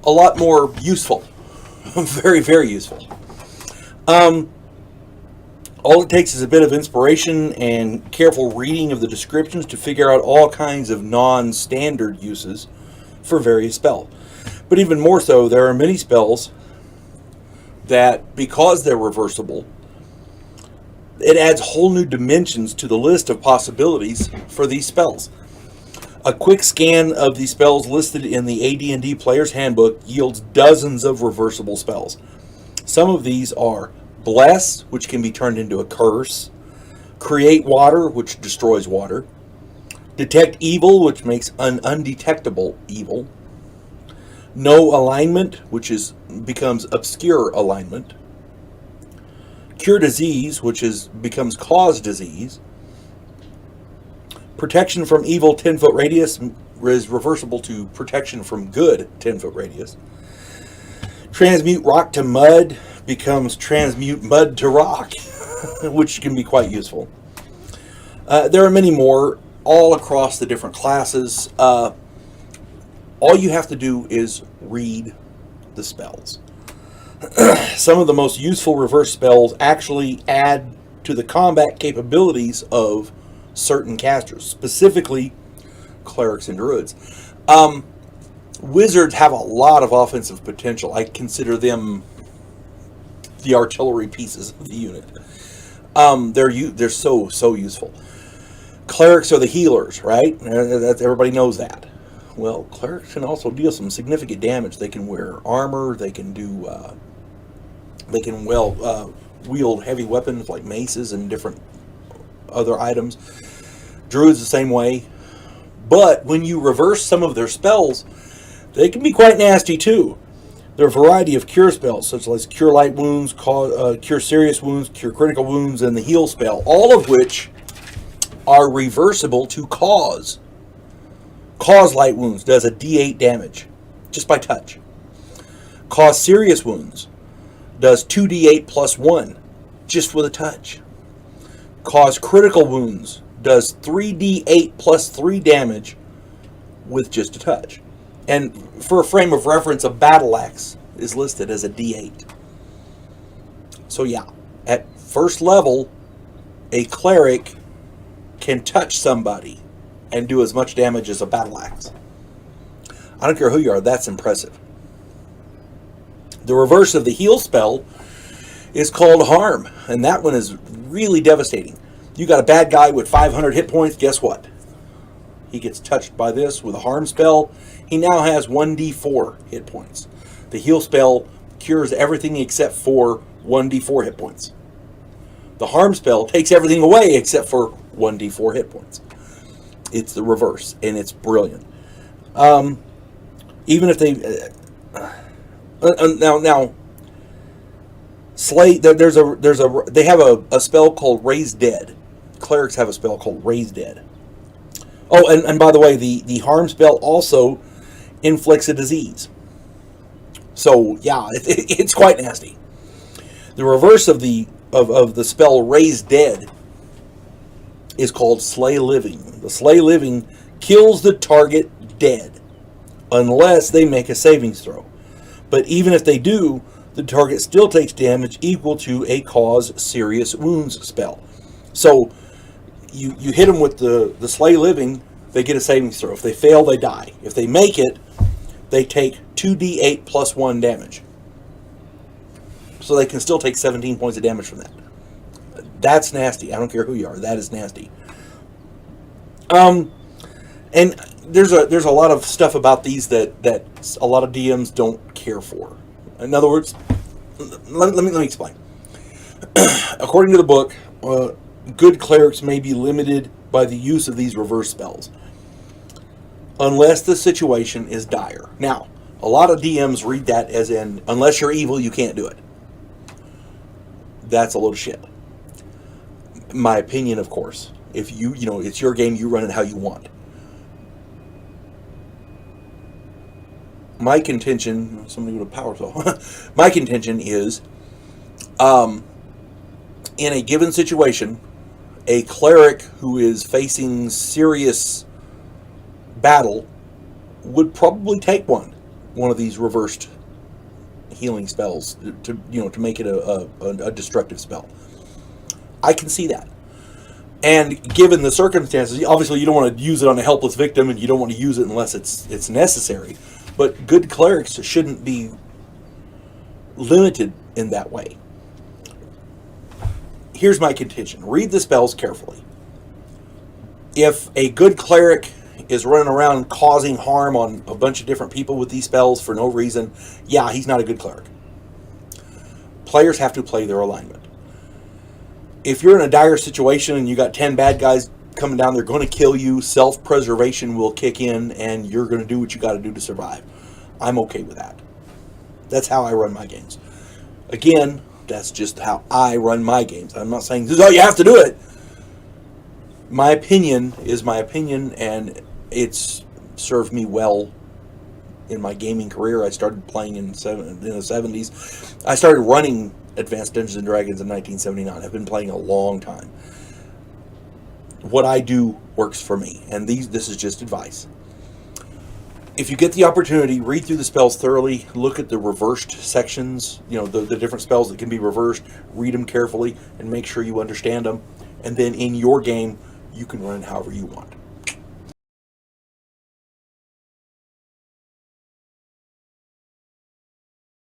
lot more useful. Very, very useful. All it takes is a bit of inspiration and careful reading of the descriptions to figure out all kinds of non-standard uses for various spells. But even more so, there are many spells that, because they're reversible, it adds whole new dimensions to the list of possibilities for these spells. A quick scan of the spells listed in the AD&D Player's Handbook yields dozens of reversible spells. Some of these are Bless, which can be turned into a curse; Create Water, which destroys water; Detect Evil, which makes an undetectable evil; Know Alignment, which becomes Obscure Alignment; Cure Disease, which becomes Cause Disease; Protection from Evil 10-foot radius is reversible to Protection from Good 10-foot radius; Transmute Rock to Mud becomes Transmute Mud to Rock, which can be quite useful. There are many more, all across the different classes. All you have to do is read the spells. Some of the most useful reverse spells actually add to the combat capabilities of certain casters. Specifically, clerics and druids. Wizards have a lot of offensive potential. I consider them the artillery pieces of the unit. They're so useful. Clerics are the healers, right? Everybody knows that. Well, clerics can also deal some significant damage. They can wear armor. They can do. They can wield heavy weapons like maces and different other items. Druids the same way. But when you reverse some of their spells, they can be quite nasty too. There are a variety of cure spells, such as cure light wounds, cure serious wounds, cure critical wounds, and the heal spell, all of which are reversible to cause. Cause light wounds does a D8 damage, just by touch. Cause serious wounds does 2d8 plus 1, just with a touch. Cause critical wounds does 3d8 plus 3 damage with just a touch. And for a frame of reference, a battle axe is listed as a d8. So yeah, at first level, a cleric can touch somebody and do as much damage as a battle axe. I don't care who you are, that's impressive. The reverse of the heal spell is called harm, and that one is really devastating. You got a bad guy with 500 hit points, guess what? He gets touched by this with a harm spell. He now has 1d4 hit points. The heal spell cures everything except for 1d4 hit points. The harm spell takes everything away except for 1d4 hit points. It's the reverse, and it's brilliant. Even if they now slay, they have a spell called Raise Dead. Clerics have a spell called Raise Dead. Oh, and by the way, the harm spell also inflicts a disease. So yeah, it's quite nasty. The reverse of the spell Raise Dead is called Slay Living. The Slay Living kills the target dead unless they make a savings throw. But even if they do, the target still takes damage equal to a cause serious wounds spell. So you hit them with the Slay Living, they get a savings throw. If they fail, they die. If they make it, they take 2d8 plus 1 damage. So they can still take 17 points of damage from that. That's nasty. I don't care who you are. That is nasty. And there's a lot of stuff about these that a lot of DMs don't care for. In other words, let me explain. According to the book, good clerics may be limited by the use of these reverse spells, unless the situation is dire. Now, a lot of DMs read that as in, unless you're evil, you can't do it. That's a load of shit. My opinion, of course. If it's your game, you run it how you want. My contention, somebody with a power tool. My contention is, in a given situation, a cleric who is facing serious battle would probably take one of these reversed healing spells to make it a destructive spell. I can see that. And given the circumstances, obviously you don't want to use it on a helpless victim, and you don't want to use it unless it's necessary. But good clerics shouldn't be limited in that way. Here's my contention. Read the spells carefully. If a good cleric is running around causing harm on a bunch of different people with these spells for no reason, yeah, he's not a good cleric. Players have to play their alignment. If you're in a dire situation and you got 10 bad guys coming down, they're going to kill you, self-preservation will kick in, and you're going to do what you got to do to survive. I'm okay with that. That's how I run my games. Again, that's just how I run my games. I'm not saying this is how you have to do it. My opinion is my opinion, and it's served me well in my gaming career. I started playing in the 70s. I started running Advanced Dungeons & Dragons in 1979. I've been playing a long time. What I do works for me, and this is just advice. If you get the opportunity, read through the spells thoroughly, look at the reversed sections, the different spells that can be reversed, read them carefully, and make sure you understand them. And then in your game, you can run it however you want.